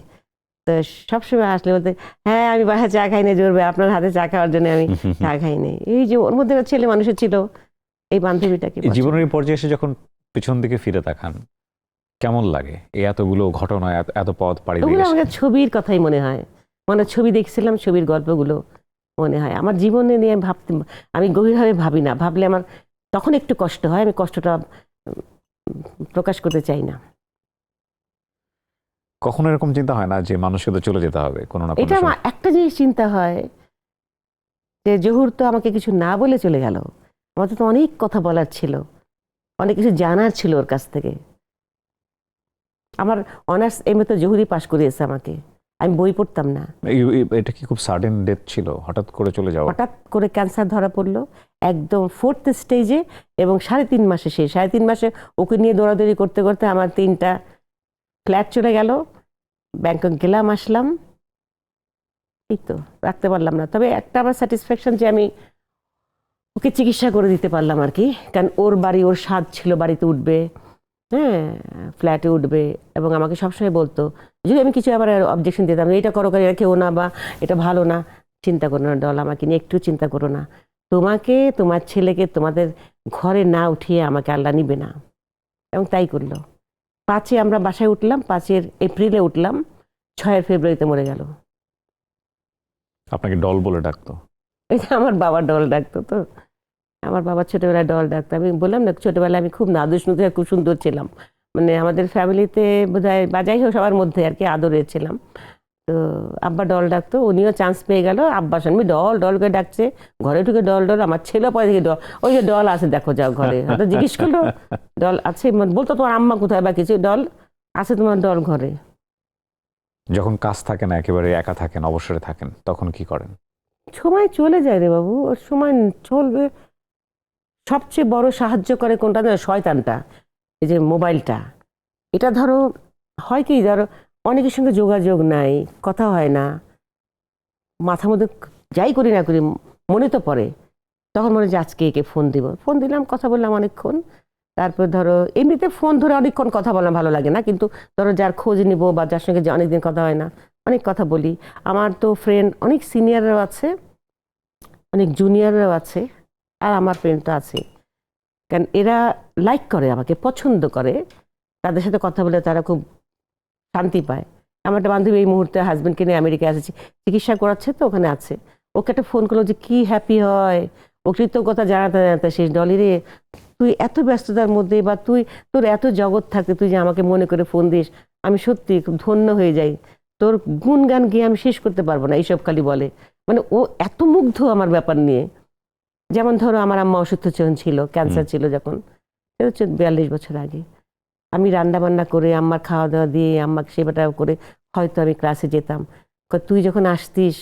তো সবসময় আসলে বলতে, হ্যাঁ আমি বাসায় চা খাই না জোর ভাই, আপনার হাতে চা খাওয়ার জন্য আমি চা খাই নাই। এই যে ওর মধ্যে ছেলে মানুষের ছিল, এই বান্ধবীটাকে এই জীবনের এই পর্যায়ে এসে যখন পিছন দিকে ফিরে তাকান কেমন লাগে, এই এতগুলো ঘটনা, এত পথ পাড়ি ওগুলো দিয়ে আমাকে ছবির কথাই মনে হয়, মানে ছবি দেখছিলাম, ছবির গল্পগুলো মনে হয়। আমার জীবনে নিয়ে ভাবতে আমি গভীরভাবে ভাবি না, ভাবলে আমার তখন একটু কষ্ট হয়, আমি কষ্টটা প্রকাশ করতে চাই না। কখনো এরকম চিন্তা হয় না যে মানুষকে তো চলে যেতে হবে কোনো না কোনো এটা আমার সময়? একটা জিনিস চিন্তা হয় যে জহুর তো আমাকে কিছু না বলে চলে গেল, আমাদের তো অনেক কথা বলার ছিল, অনেক কিছু জানার ছিল ওর কাছ থেকে। আমার অনার্স এম এ তো জহুরই পাশ করিয়েছে আমাকে, আমি বই পড়তাম না। এটা কি খুব সাডেন ডেথ ছিল, হঠাৎ করে চলে যাওয়া? হঠাৎ করে ক্যান্সার ধরা পড়লো একদম 4th স্টেজে, এবং 3.5 মাসে, সেই 3.5 মাসে ওকে নিয়ে দৌড়াদৌড়ি করতে করতে আমার 3টা ফ্ল্যাট চলে গেল, ব্যাংকক গেলাম আসলাম, এই তো রাখতে পারলাম না। তবে একটা আমার স্যাটিসফ্যাকশন যে আমি ওকে চিকিৎসা করে দিতে পারলাম আর কি, কারণ ওর বাড়ি, ওর স্বাদ ছিল বাড়িতে উঠবে, হ্যাঁ ফ্ল্যাটে উঠবে, এবং আমাকে সবসময় বলতো, যদি আমি কিছু আবার অবজেকশন দিতাম, এটা করো, করে এটা কেউ না, বা এটা ভালো না, চিন্তা করো না ডল, আমাকে নিয়ে একটু চিন্তা করো না, তোমাকে তোমার ছেলেকে তোমাদের ঘরে না উঠিয়ে আমাকে আল্লাহ নিবে না। এবং তাই করলো। 5-এ আমরা বাসায় উঠলাম, 5 এপ্রিলে উঠলাম, 6 ফেব্রুয়ারিতে মরে গেল। আপনাকে ডল বলে ডাকতো? এটা আমার বাবা ডল ডাকতো, তো আমার বাবা ছোটবেলায় ডল ডাকতো। আমি বললাম না ছোটবেলায় আমি খুব নাদুস নুদুস আর খুব সুন্দর ছিলাম, মানে আমাদের ফ্যামিলিতে বোধহয় বাজাই হোক সবার মধ্যে আর কি আদরের ছিলাম। তো আব্বা ডল ডাকতো, উনিও চান্স পেয়ে গেল, আব্বা শুনবি ডল ডল করে ডাকছে, ঘরে ঢুকে ডল ডল, আমার ছেলে পরে থেকে ডল, ওই যে ডল আছে দেখো যাও ঘরে, হয়তো জিজ্ঞেস করলো ডল আছে, বলতো তোমার আম্মা কোথায় বা কিছু, ডল আছে তোমার ডল ঘরে। যখন কাজ থাকে না, একেবারে একা থাকেন, অবসরে থাকেন, তখন কি করেন? সময় চলে যায় রে বাবু, ওর সময় চলবে। সবচেয়ে বড় সাহায্য করে কোনটা জানো? শয়তানটা, এই যে মোবাইলটা। এটা ধরো হয় কি, ধরো অনেকের সঙ্গে যোগাযোগ নাই, কথা হয় না, মাথার মধ্যে যাই করি না করি মনে তো পড়ে, তখন মনে হয় যে আজকে একে ফোন দিব, ফোন দিলাম, কথা বললাম অনেকক্ষণ। তারপর ধরো এমনিতে ফোন ধরে অনেকক্ষণ কথা বললাম ভালো লাগে না, কিন্তু ধরো যার খোঁজ নিব বা যার সঙ্গে যে অনেকদিন কথা হয় না, অনেক কথা বলি। আমার তো ফ্রেন্ড অনেক সিনিয়ররাও আছে, অনেক জুনিয়ররাও আছে, আর আমার ফ্রেন্ড তো আছে, কারণ এরা লাইক করে আমাকে, পছন্দ করে, তাদের সাথে কথা বলে তারা খুব শান্তি পায়। আমার একটা বান্ধবী এই মুহূর্তে হাজব্যান্ডকে নিয়ে আমেরিকায় আছে, চিকিৎসা করাচ্ছে, তো ওখানে আছে, ওকে একটা ফোন করলো যে কি হ্যাপি হয়, ও কৃতজ্ঞতা জানাতে জানাতে শেষ, ডলি রে তুই এত ব্যস্ততার মধ্যে বা তোর এত জগৎ থাকতে তুই যে আমাকে মনে করে ফোন দিস, আমি সত্যি খুব ধন্য হয়ে যাই। তোর গুণগান গিয়ে আমি শেষ করতে পারবো না, এইসব খালি বলে। মানে ও এত মুগ্ধ আমার ব্যাপার নিয়ে। যেমন ধরো আমার আম্মা অসুস্থ ছিল, ক্যান্সার ছিল যখন, এটা হচ্ছে 42 বছর আগে। আমি রান্না বান্না করে আম্মার খাওয়া দাওয়া দিয়ে আম্মাকে সেবাটা করে হয়তো আমি ক্লাসে যেতাম। তুই যখন আসতিস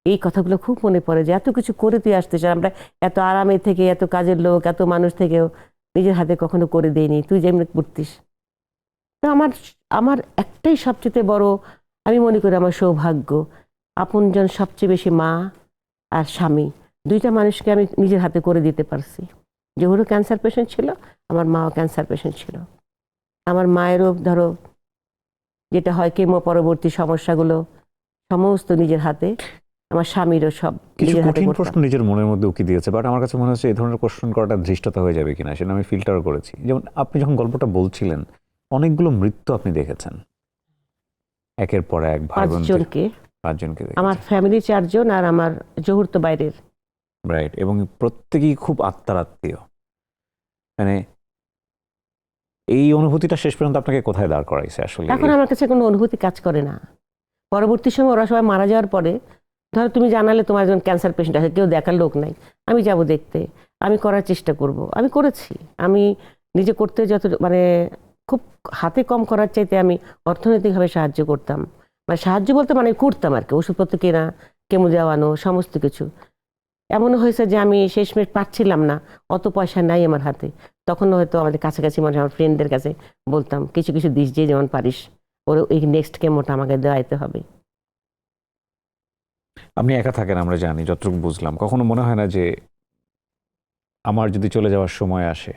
এই কথাগুলো খুব মনে পড়ে, যে এত কিছু করে তুই আসতিস, আর আমরা এত আরামে থেকে, এত কাজের লোক, এত মানুষ থেকেও নিজের হাতে কখনো করে দেয়নি, তুই যেমনি করতিস। তো আমার আমার একটাই সবচেয়ে বড়, আমি মনে করি আমার সৌভাগ্য, আপনজন সবচেয়ে বেশি মা আর স্বামী, দুইটা মানুষকে আমি নিজের হাতে করে দিতে পারছি। জহুরও ক্যান্সার পেশেন্ট ছিল, আমার মাও ক্যান্সার পেশেন্ট ছিল। আমার মায়েরও ধরো যেটা হয় কেমো পরবর্তী সমস্যাগুলো সমস্ত নিজের হাতে, আমার স্বামীরও সব কিছু নিজের হাতে কঠিন করতাম। প্রশ্ন নিজের মনের মধ্যে উকি দিয়েছে, বাট আমার কাছে মনে হচ্ছে এই ধরনের কোশ্চেন করাটা ধৃষ্টতা হয়ে যাবে কিনা সেটা আমি ফিল্টার করেছি। যেমন আপনি যখন গল্পটা বলছিলেন, অনেকগুলো মৃত্যু আপনি দেখেছেন একের পর এক, ভাই বোন 5 জনকে আমার ফ্যামিলি 4 জন, আর আমার জহুর তো বাইরের। রাইট, এবং প্রত্যেকেই খুব আত্মার আত্মীয়। মানে এই অনুভূতিটা শেষ পর্যন্ত আপনাকে কোথায় দাঁড় করাইছে আসলে? এখন আমার কাছে কোনো অনুভূতি কাজ করে না। পরবর্তী সময় ওরা সবাই মারা যাওয়ার পরে, ধরো তুমি জানালে তোমার একজন ক্যান্সার পেশেন্ট আছে, কেউ দেখার লোক নাই, আমি যাব দেখতে, আমি করার চেষ্টা করব, আমি করেছি। আমি নিজে করতে যত মানে খুব হাতে কম করার চাইতে আমি অর্থনৈতিকভাবে সাহায্য করতাম। মানে সাহায্য বলতে মানে করতাম আর কি, ওষুধপত্র কেনা, কেমো দেওয়ানো, সমস্ত কিছু। এমনও হয়েছে যে আমি শেষমেশ পাচ্ছিলাম না, অত পয়সা নাই আমার হাতে, তখন হয়তো আমাদের কাছাকাছি মানে আমার ফ্রেন্ডদের কাছে বলতাম কিছু কিছু দিস, যে যেমন পারিস, ওর এই নেক্সট কেমোটা আমাকে দেওয়াইতে হবে। আপনি একা থাকেন আমরা জানি, যতটুকু বুঝলাম। কখনো মনে হয় না যে আমার যদি চলে যাওয়ার সময় আসে,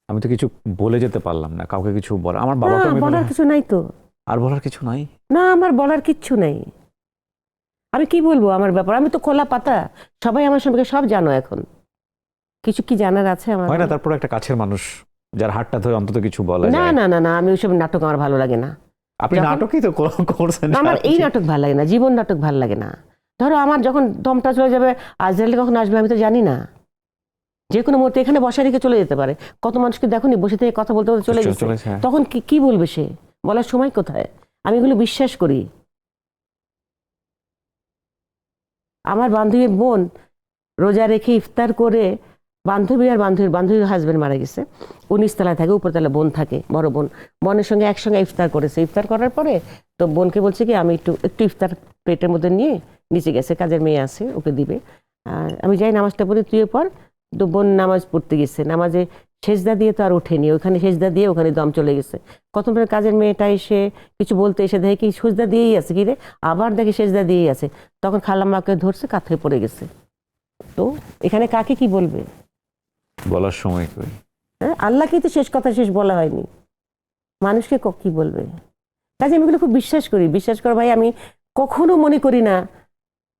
আমি তো কিছু বলে যেতে পারলাম না, কাউকে কিছু বলা, আমার বাবাকে আমি বলার কিছু নাই তো। আর বলার কিছু নাই। না, আমার বলার কিচ্ছু নেই। আমি কি বলবো আমার ব্যাপার? আমি তো খোলা পাতা, সবাই আমার সম্পর্কে সব জানো। এখন কিছু কি জানার আছে আমার? হয় না তারপর একটা কাছের মানুষ যার হাতটা ধরে অন্তত কিছু বলা না যায়? না না না, আমি ওইসব নাটক আমার ভালো লাগে না। আপনি নাটকই তো করছেন। আমার এই নাটক ভালো লাগে না, জীবন নাটক ভালো লাগে না। ধরো আমার যখন দমটা চলে যাবে, আজরাইল কখন আসবে আমি তো জানি না। যে কোনো মুহূর্তে এখানে বসা রেখে চলে যেতে পারে। কত মানুষকে দেখো নি বসে থেকে কথা বলতে বলতে চলে গেছে, হ্যাঁ। তখন কি বলবে সে? বলার সময় কোথায়? আমি এগুলো বিশ্বাস করি। আমার বান্ধবীর বোন রোজা রেখে ইফতার করে, বান্ধবীর হাজবেন্ড মারা গেছে, 19 তলায় থাকে, উপরতলায় বোন থাকে, বড় বোন। বোনের সঙ্গে একসঙ্গে ইফতার করেছে। ইফতার করার পরে তো বোনকে বলছে কি আমি একটু ইফতার প্লেটের মধ্যে নিয়ে নিচে গেছে, কাজের মেয়ে আছে, ওকে দিবে। আমি যাই নামাজটা পড়ে, তুই পর। তো বোন নামাজ পড়তে গেছে, নামাজে সেজদা দিয়ে তো আর ওঠেনি, ওখানে সেজদা দিয়ে ওখানে দম চলে গেছে। কত কাজের মেয়েটা এসে কিছু বলতে এসে দেখে কি সেজদা দিয়েই আছে, কি রে, আবার দেখে সেজদা দিয়েই আছে। তখন খালাম্মাকে ধরছে, কাত হয়ে পড়ে গেছে। তো এখানে কাকে কি বলবে? বলার সময় কই? আল্লাহকেই তো শেষ বলা হয়নি, মানুষকে কি বলবে? কাজে আমি এগুলো খুব বিশ্বাস করি। বিশ্বাস করো ভাই, আমি কখনো মনে করি না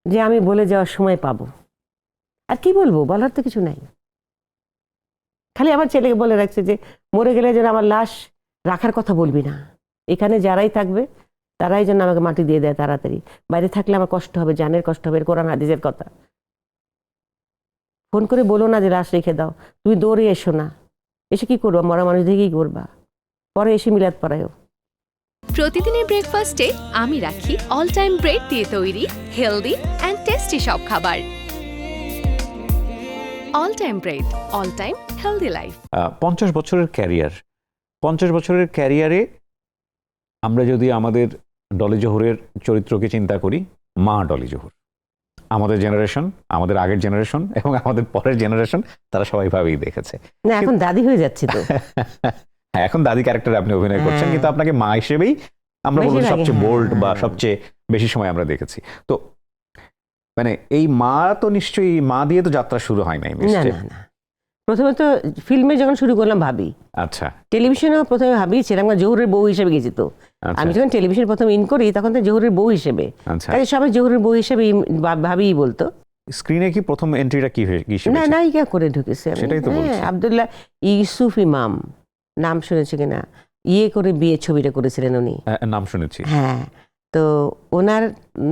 যে আমি বলে যাওয়ার সময় পাবো। আর কি বলবো, বলার তো কিছু নাই। খালি আমার ছেলেকে বলে রাখছে যে মরে গেলে যেন আমার লাশ রাখার কথা বলবি না, এখানে যারাই থাকবে তারাই যেন আমাকে মাটি দিয়ে দেয় তাড়াতাড়ি। বাইরে থাকলে আমার কষ্ট হবে, জানের কষ্ট হবে, কোরআন হাদিসের কথা। ফোন করে বলো না যে লাশ রেখে দাও, তুমি দৌড়ে এসো না, এসে কি করবো, মরা মানুষ দিয়ে কি করবা, পরে এসে মিলাদ পড়ায়ও। প্রতিদিনের ব্রেকফাস্টে আমি রাখি অল টাইম ব্রেড দিয়ে তৈরি হেলদি অ্যান্ড টেস্টি সব খাবার। All time bread, all time healthy life. 50 বছরের ক্যারিয়ার, 50 বছরের ক্যারিয়ারে আমরা যদি আমাদের ডলি জহুরের চরিত্রকে চিন্তা করি, মা ডলি জহুর, আমাদের জেনারেশন, আমাদের আগের জেনারেশন এবং আমাদের পরের জেনারেশন, তারা সবাই ভাবেই দেখেছে। না, এখন দাদি হয়ে যাচ্ছে তো। হ্যাঁ, এখন দাদি ক্যারেক্টারে আপনি অভিনয় করছেন, কিন্তু আপনাকে মা হিসেবেই আমরা বলবো সবচেয়ে বোল্ড বা সবচেয়ে বেশি সময় আমরা দেখেছি। তো মানে এই মা তো নিশ্চয়ই, মা দিয়ে তো যাত্রা শুরু হয় নাই না নিশ্চয়ই? না না, প্রথমে তো ফিল্মে যখন শুরু করলাম ভাবি, আচ্ছা, টেলিভিশনেও প্রথমে ভাবিয়েছিলাম, জহুরের বউ হিসেবে গেছি তো। আমি যখন টেলিভিশন প্রথম ইন করি তখন তো জহুরের বউ হিসেবে, আচ্ছা। কাজে সবাই জহুরের বউ হিসেবে ভাবিই বলতো। স্ক্রিনে কি প্রথম এন্ট্রিটা কি হিসেবে? না, নায়িকা করে ঢুকেছে আমি। সেটাই তো বলছি। আব্দুল্লাহ ইউসুফ ইমাম, নাম শুনেছি কিনা, করে বিয়ে ছবিটা করেছিলেন উনি। নাম শুনেছি। হ্যাঁ, তো ওনার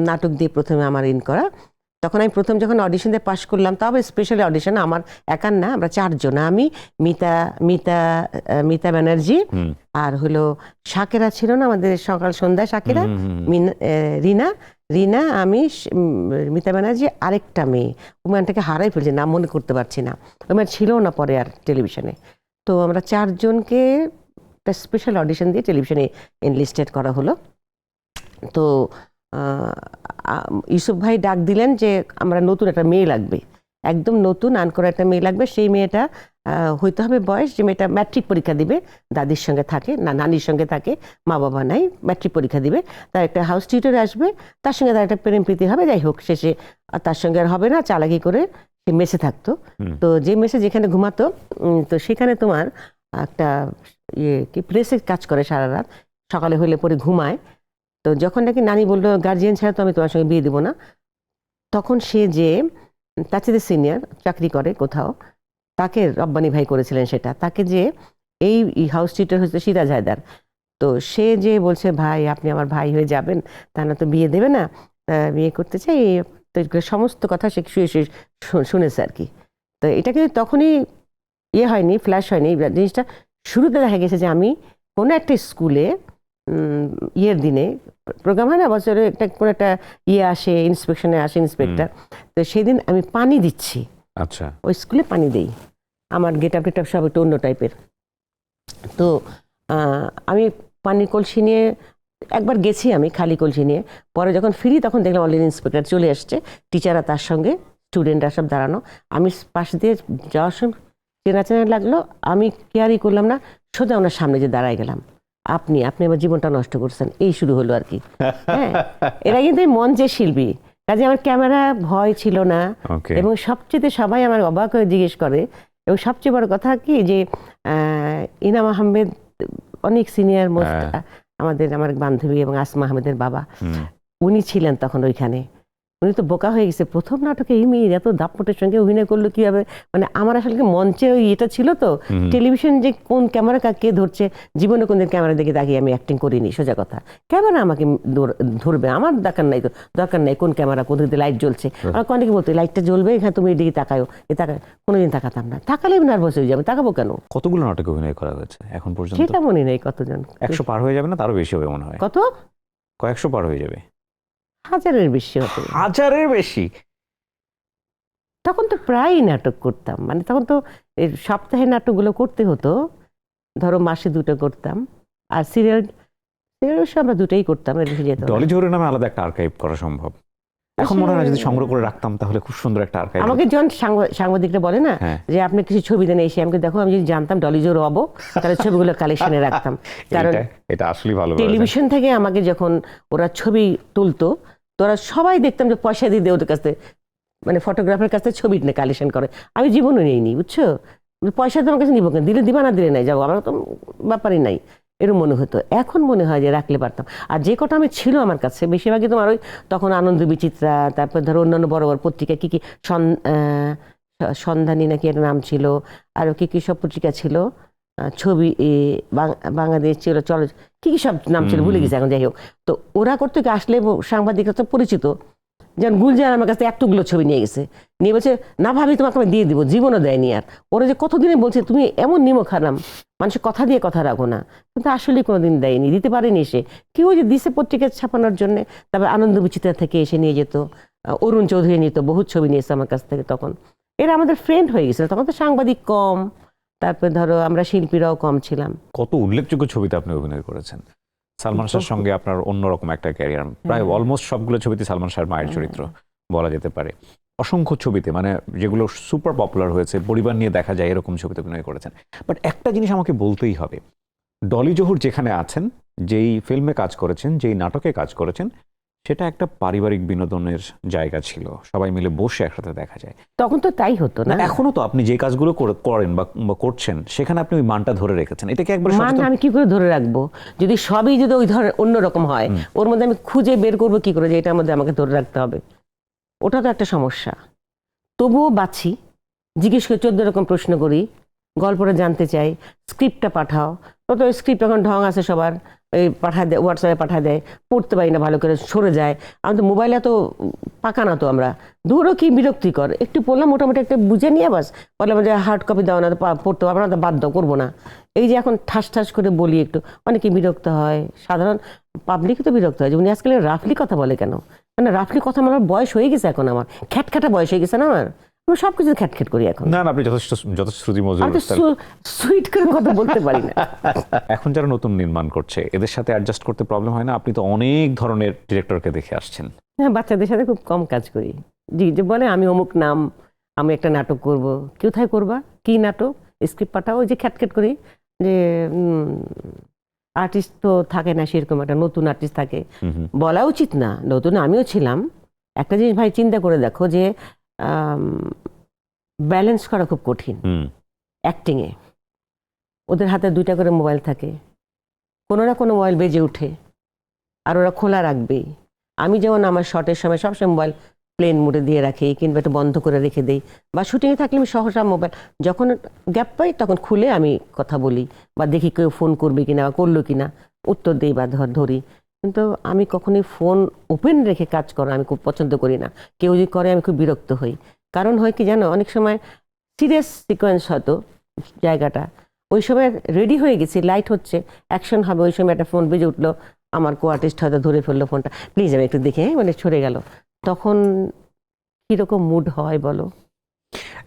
নাটক দিয়ে প্রথমে আমার ইন করা। তখন আমি প্রথম যখন অডিশন দিয়ে পাশ করলাম, তবে স্পেশালি অডিশন আমার একার না, আমরা 4 জন, আমি মিতা ব্যানার্জি, আর হলো শাকেরা ছিল না আমাদের সকাল সন্ধ্যা, শাকেরা, রিনা, আমি, মিতা ব্যানার্জি, আরেকটা মেয়ে, ও মেয়েটাকে হারাই ফেলছি, নাম মনে করতে পারছি না, ও মেয়ে ছিল না পরে আর টেলিভিশনে। তো আমরা 4 জনকে একটা স্পেশাল অডিশন দিয়ে টেলিভিশনে এনলিস্টেড করা হলো। তো ইউসুফ ভাই ডাক দিলেন যে আমরা নতুন একটা মেয়ে লাগবে, একদম নতুন আনকরা একটা মেয়ে লাগবে। সেই মেয়েটা হইতে হবে বয়স, যে মেয়েটা ম্যাট্রিক পরীক্ষা দিবে, দাদির সঙ্গে থাকে না নানির সঙ্গে থাকে, মা বাবা নাই, ম্যাট্রিক পরীক্ষা দিবে, তার একটা হাউস টিউটর আসবে, তার সঙ্গে তার একটা প্রেম প্রীতি হবে, যাই হোক শেষে তার সঙ্গে আর হবে না, চালাকি করে সে মেসে থাকতো। তো যে মেসে যেখানে ঘুমাতো, তো সেখানে তোমার একটা কি প্রেসে কাজ করে সারা রাত, সকালে হইলে পরে ঘুমায়। তো যখন নাকি নানি বললো গার্জিয়ান ছাড়া তো আমি তোমার সঙ্গে বিয়ে দেবো না, তখন সে যে তার চেয়ে সিনিয়র চাকরি করে কোথাও, তাকে রব্বানি ভাই করেছিলেন সেটা, তাকে যে এই হাউস টিউটর হচ্ছে সিরাজ হায়দার, তো সে যে বলছে ভাই আপনি আমার ভাই হয়ে যাবেন, তা না তো বিয়ে দেবে না, বিয়ে করতে চাই, তো সমস্ত কথা সে শুয়ে শুয়ে শুনেছে আর কি। তো এটা কিন্তু তখনই হয়নি, ফ্ল্যাশ হয়নি, জিনিসটা শুরুতে দেখা গেছে যে আমি কোনো একটা স্কুলে ইয়ের দিনে প্রোগ্রাম হয় না বছরে একটা কোনো একটা আসে, ইন্সপেকশনে আসে ইন্সপেক্টর, তো সেদিন আমি পানি দিচ্ছি, আচ্ছা, ওই স্কুলে পানি দেই, আমার গেট আপ টেট সব একটু অন্য টাইপের। তো আমি পানির কলসি নিয়ে একবার গেছি আমি খালি কলসি নিয়ে, পরে যখন ফিরি তখন দেখলাম অলরেডি ইন্সপেক্টর চলে আসছে, টিচাররা তার সঙ্গে, স্টুডেন্টরা সব দাঁড়ানো, আমি পাশ দিয়ে যাওয়ার সময় চেনা চেনা লাগলো, আমি কেয়ারই করলাম না, সোজা ওনার সামনে যে দাঁড়ায় গেলাম, আপনি আমার জীবনটা নষ্ট করছেন, এই শুরু হলো আর কি। হ্যাঁ, এরা কিন্তু মঞ্চের শিল্পী, কাজে আমার ক্যামেরা ভয় ছিল না, এবং সবচেয়ে সবাই আমার অবাক হয়ে জিজ্ঞেস করে, এবং সবচেয়ে বড় কথা কি যে ইনাম আহমেদ অনেক সিনিয়র মোস্ট, আমার বান্ধবী এবং আসমা আহমেদের বাবা, উনি ছিলেন তখন ওইখানে, উনি তো বোকা হয়ে গেছে, প্রথম নাটকে এই মেয়ে এত দাপটের সঙ্গে অভিনয় করলো কিভাবে, মানে আমার আসলে মঞ্চে ওই এটা ছিল তো, টেলিভিশন যে কোন ক্যামেরা কে ধরছে, জীবনে কোনদিন ক্যামেরা দেখে তাকিয়ে আমি অ্যাক্টিং করিনি, সোজা কথা, ক্যামেরা আমাকে ধরবে, আমার দরকার নাই কোন ক্যামেরা কোন দিকে লাইট জ্বলছে, আমার অনেকে বলতো লাইটটা জ্বলবে এখানে তুমি এদিকে তাকায়ও, কোনোদিন তাকাতাম না, তাকালে আমি নার্ভাস হয়ে যাবে, তাকাবো কেন। কতগুলো নাটকে অভিনয় করা হয়েছে এখন পর্যন্ত? সেটা মনে নেই কতজন, 100 পার হয়ে যাবে না, তারও বেশি হবে মনে হয়। কত? কয়েকশো পার হয়ে যাবে, 1000-এর বেশি হতো। 1000-এর বেশি? তখন তো প্রায় নাটক করতাম, মানে তখন তো সপ্তাহে নাটকগুলো করতে হতো, ধরো মাসে 2টা করতাম, আর সিরিয়াল আমরা 2টাই করতাম, এর বেশি যেত না। ডলি জোহরের নামে আলাদা একটা আর্কাইভ করা সম্ভব এখন মনে হয়, যদি সংগ্রহ করে রাখতাম তাহলে খুব সুন্দর একটা আর্কাইভ। আমাকে যখন সাংবাদিকরা বলে না যে আপনি কিছু ছবি দেন এসে, আমাকে দেখো, আমি যদি জানতাম ডলি জোহর হবো তাহলে ছবিগুলো কালেকশনে রাখতাম, কারণ এটা আসলেই ভালো। টেলিভিশন থেকে আমাকে যখন ওরা ছবি তুলতো, তোরা সবাই দেখতাম যে পয়সা দিয়ে ওদের কাছে, মানে ফটোগ্রাফার কাছে ছবি নিয়ে কালেকশন করে, আমি জীবনে নিইনি, বুঝছো, পয়সা তোমার কাছে নিবো কেন, দিলে দিবা না দিলে নাই যাবো, আমার তো ব্যাপারই নাই, এরকম মনে হতো। এখন মনে হয় যে রাখলে পারতাম। আর যে কটা আমি ছিল আমার কাছে বেশিরভাগই তোমার ওই তখন আনন্দ বিচিত্রা, তারপর ধরো অন্যান্য বড় বড় পত্রিকা কি সন্ধানী নাকি একটা নাম ছিল, আরও কি সব পত্রিকা ছিল, ছবি বাংলাদেশ ছিল, চলো কি সব নাম ছিল ভুলে গেছি এখন, যাই হোক। তো ওরা করতে আসলে সাংবাদিকরা তো পরিচিত, যেমন গুলজার আমার কাছে এতগুলো ছবি নিয়ে গেছে, নিয়ে বলছে না ভাবি তোমাকে আমি দিয়ে দিব, জীবনও দেয়নি। আর ওরা যে কতদিনে বলছে তুমি এমন নিমক হারাম, মানুষের কথা দিয়ে কথা রাখো না, কিন্তু আসলে কোনোদিন দেয়নি, দিতে পারেনি সে, কেউ যে দিছে পত্রিকা ছাপানোর জন্য। তারপর আনন্দ বিচিত্রা থেকে এসে নিয়ে যেত, অরুণ চৌধুরী নিত, বহুত ছবি নিয়েছে আমার কাছ থেকে, তখন এরা আমাদের ফ্রেন্ড হয়ে গেছিল, তখন তো সাংবাদিক কম, তারপরে ধরো আমরা শিল্পীরাও কম ছিলাম। কত উল্লেখযোগ্য ছবিতে আপনি অভিনয় করেছেন। সালমান শাহর সঙ্গে আপনার অন্যরকম একটা ক্যারিয়ার, প্রায় অলমোস্ট সবগুলো ছবিতে সালমান শাহর মায়ের চরিত্র বলা যেতে পারে। অসংখ্য ছবিতে, মানে যেগুলো সুপার পপুলার হয়েছে, পরিবার নিয়ে দেখা যায় এরকম ছবিতে অভিনয় করেছেন। বাট একটা জিনিস আমাকে বলতেই হবে, ডলি জোহর যেখানে আছেন, যেই ফিল্মে কাজ করেছেন, যেই নাটকে কাজ করেছেন, সেটা একটা পারিবারিক বিনোদনের জায়গা ছিল, সবাই মিলে বসে একসাথে দেখা যায়। তখন তো তাই হতো না, এখনো তো আপনি যে কাজগুলো করেন বা করছেন, সেখানে আপনি ওই মানটা ধরে রেখেছেন, এটাকে একবার মান আমি কি করে ধরে রাখবো, যদি সবই যদি ওই ধরনের অন্যরকম হয়, ওর মধ্যে আমি খুঁজে বের করবো কি করে যে এটার মধ্যে আমাকে ধরে রাখতে হবে, ওটা তো একটা সমস্যা। তবুও বাছি, জিজ্ঞেস করে 14 রকম প্রশ্ন করি, গল্পটা জানতে চাই, স্ক্রিপ্টটা পাঠাও, তো স্ক্রিপ্ট এখন ঢং আছে সবার, এই পাঠায় দেয়, হোয়াটসঅ্যাপে পাঠায় দেয়, পড়তে পারি না ভালো করে, সরে যায়। আমি তো মোবাইলে তো পাকা না তো আমরা, দূরও কি বিরক্তিকর, একটু পড়লাম মোটামুটি একটা বুঝে নিয়ে বাস বললাম যে হার্ড কপি দাও না, পড়তে পারবো না তো বাদ দাও, করবো না। এই যে এখন ঠাস ঠাস করে বলি একটু, অনেকে বিরক্ত হয়, সাধারণ পাবলিকই তো বিরক্ত হয় যে উনি আজকাল রাফলি কথা বলে কেন। মানে রাফলি কথা আমার বয়স হয়ে গেছে, এখন আমার খ্যাটখ্যাটা বয়স হয়ে গেছে না, আমার আমি সব কিছু খ্যাটখ্যাট করি এখন। না আপনি যথেষ্ট যথেষ্ট শ্রুতি মজুর। আমি সুইট করে কথা বলতে পারি না। এখন যারা নতুন নির্মাণ করছে এদের সাথে অ্যাডজাস্ট করতে প্রবলেম হয় না? আপনি তো অনেক ধরনের ডিরেক্টরকে দেখে আসছেন। হ্যাঁ, বাচ্চাদের সাথে খুব কম কাজ করি। জি, যে বলে আমি অমুক নাম, আমি একটা নাটক করব, কোথায় করবা, কি নাটক, স্ক্রিপ্ট পাঠাও, ওই যে খ্যাটখ্যাট করি যে আর্টিস্ট তো থাকে না সেরকম, একটা নতুন আর্টিস্ট থাকে, বলা উচিত না, নতুন আমিও ছিলাম। একটা জিনিস ভাই চিন্তা করে দেখো যে ব্যালেন্স করা খুব কঠিন অ্যাক্টিংয়ে। ওদের হাতে 2টা করে মোবাইল থাকে, কোনো না কোনো মোবাইল বেজে উঠে, আর ওরা খোলা রাখবেই। আমি যেমন আমার শটের সময় সবসময় মোবাইল প্লেন মোডে দিয়ে রাখি, কিংবা একটু বন্ধ করে রেখে দিই, বা শুটিংয়ে থাকলে আমি সহসা মোবাইল যখন গ্যাপ পাই তখন খুলে আমি কথা বলি, বা দেখি কেউ ফোন করবে কিনা বা করলো কিনা, উত্তর দিই বা ধরি। কিন্তু আমি কখনোই ফোন ওপেন রেখে কাজ করা আমি খুব পছন্দ করি না। কেউ যদি করে আমি খুব বিরক্ত হই। কারণ হয় কি জানো, অনেক সময় সিরিয়াস সিকোয়েন্স হয়তো জায়গাটা, ওই সময় রেডি হয়ে গেছি, লাইট হচ্ছে, অ্যাকশন হবে, ওই সময় একটা ফোন বেজে উঠলো, আমার কো আর্টিস্ট হয়তো ধরে ফেললো ফোনটা, প্লিজ আমি একটু দেখে, মানে সরে গেল, তখন কিরকম মুড হয় বলো।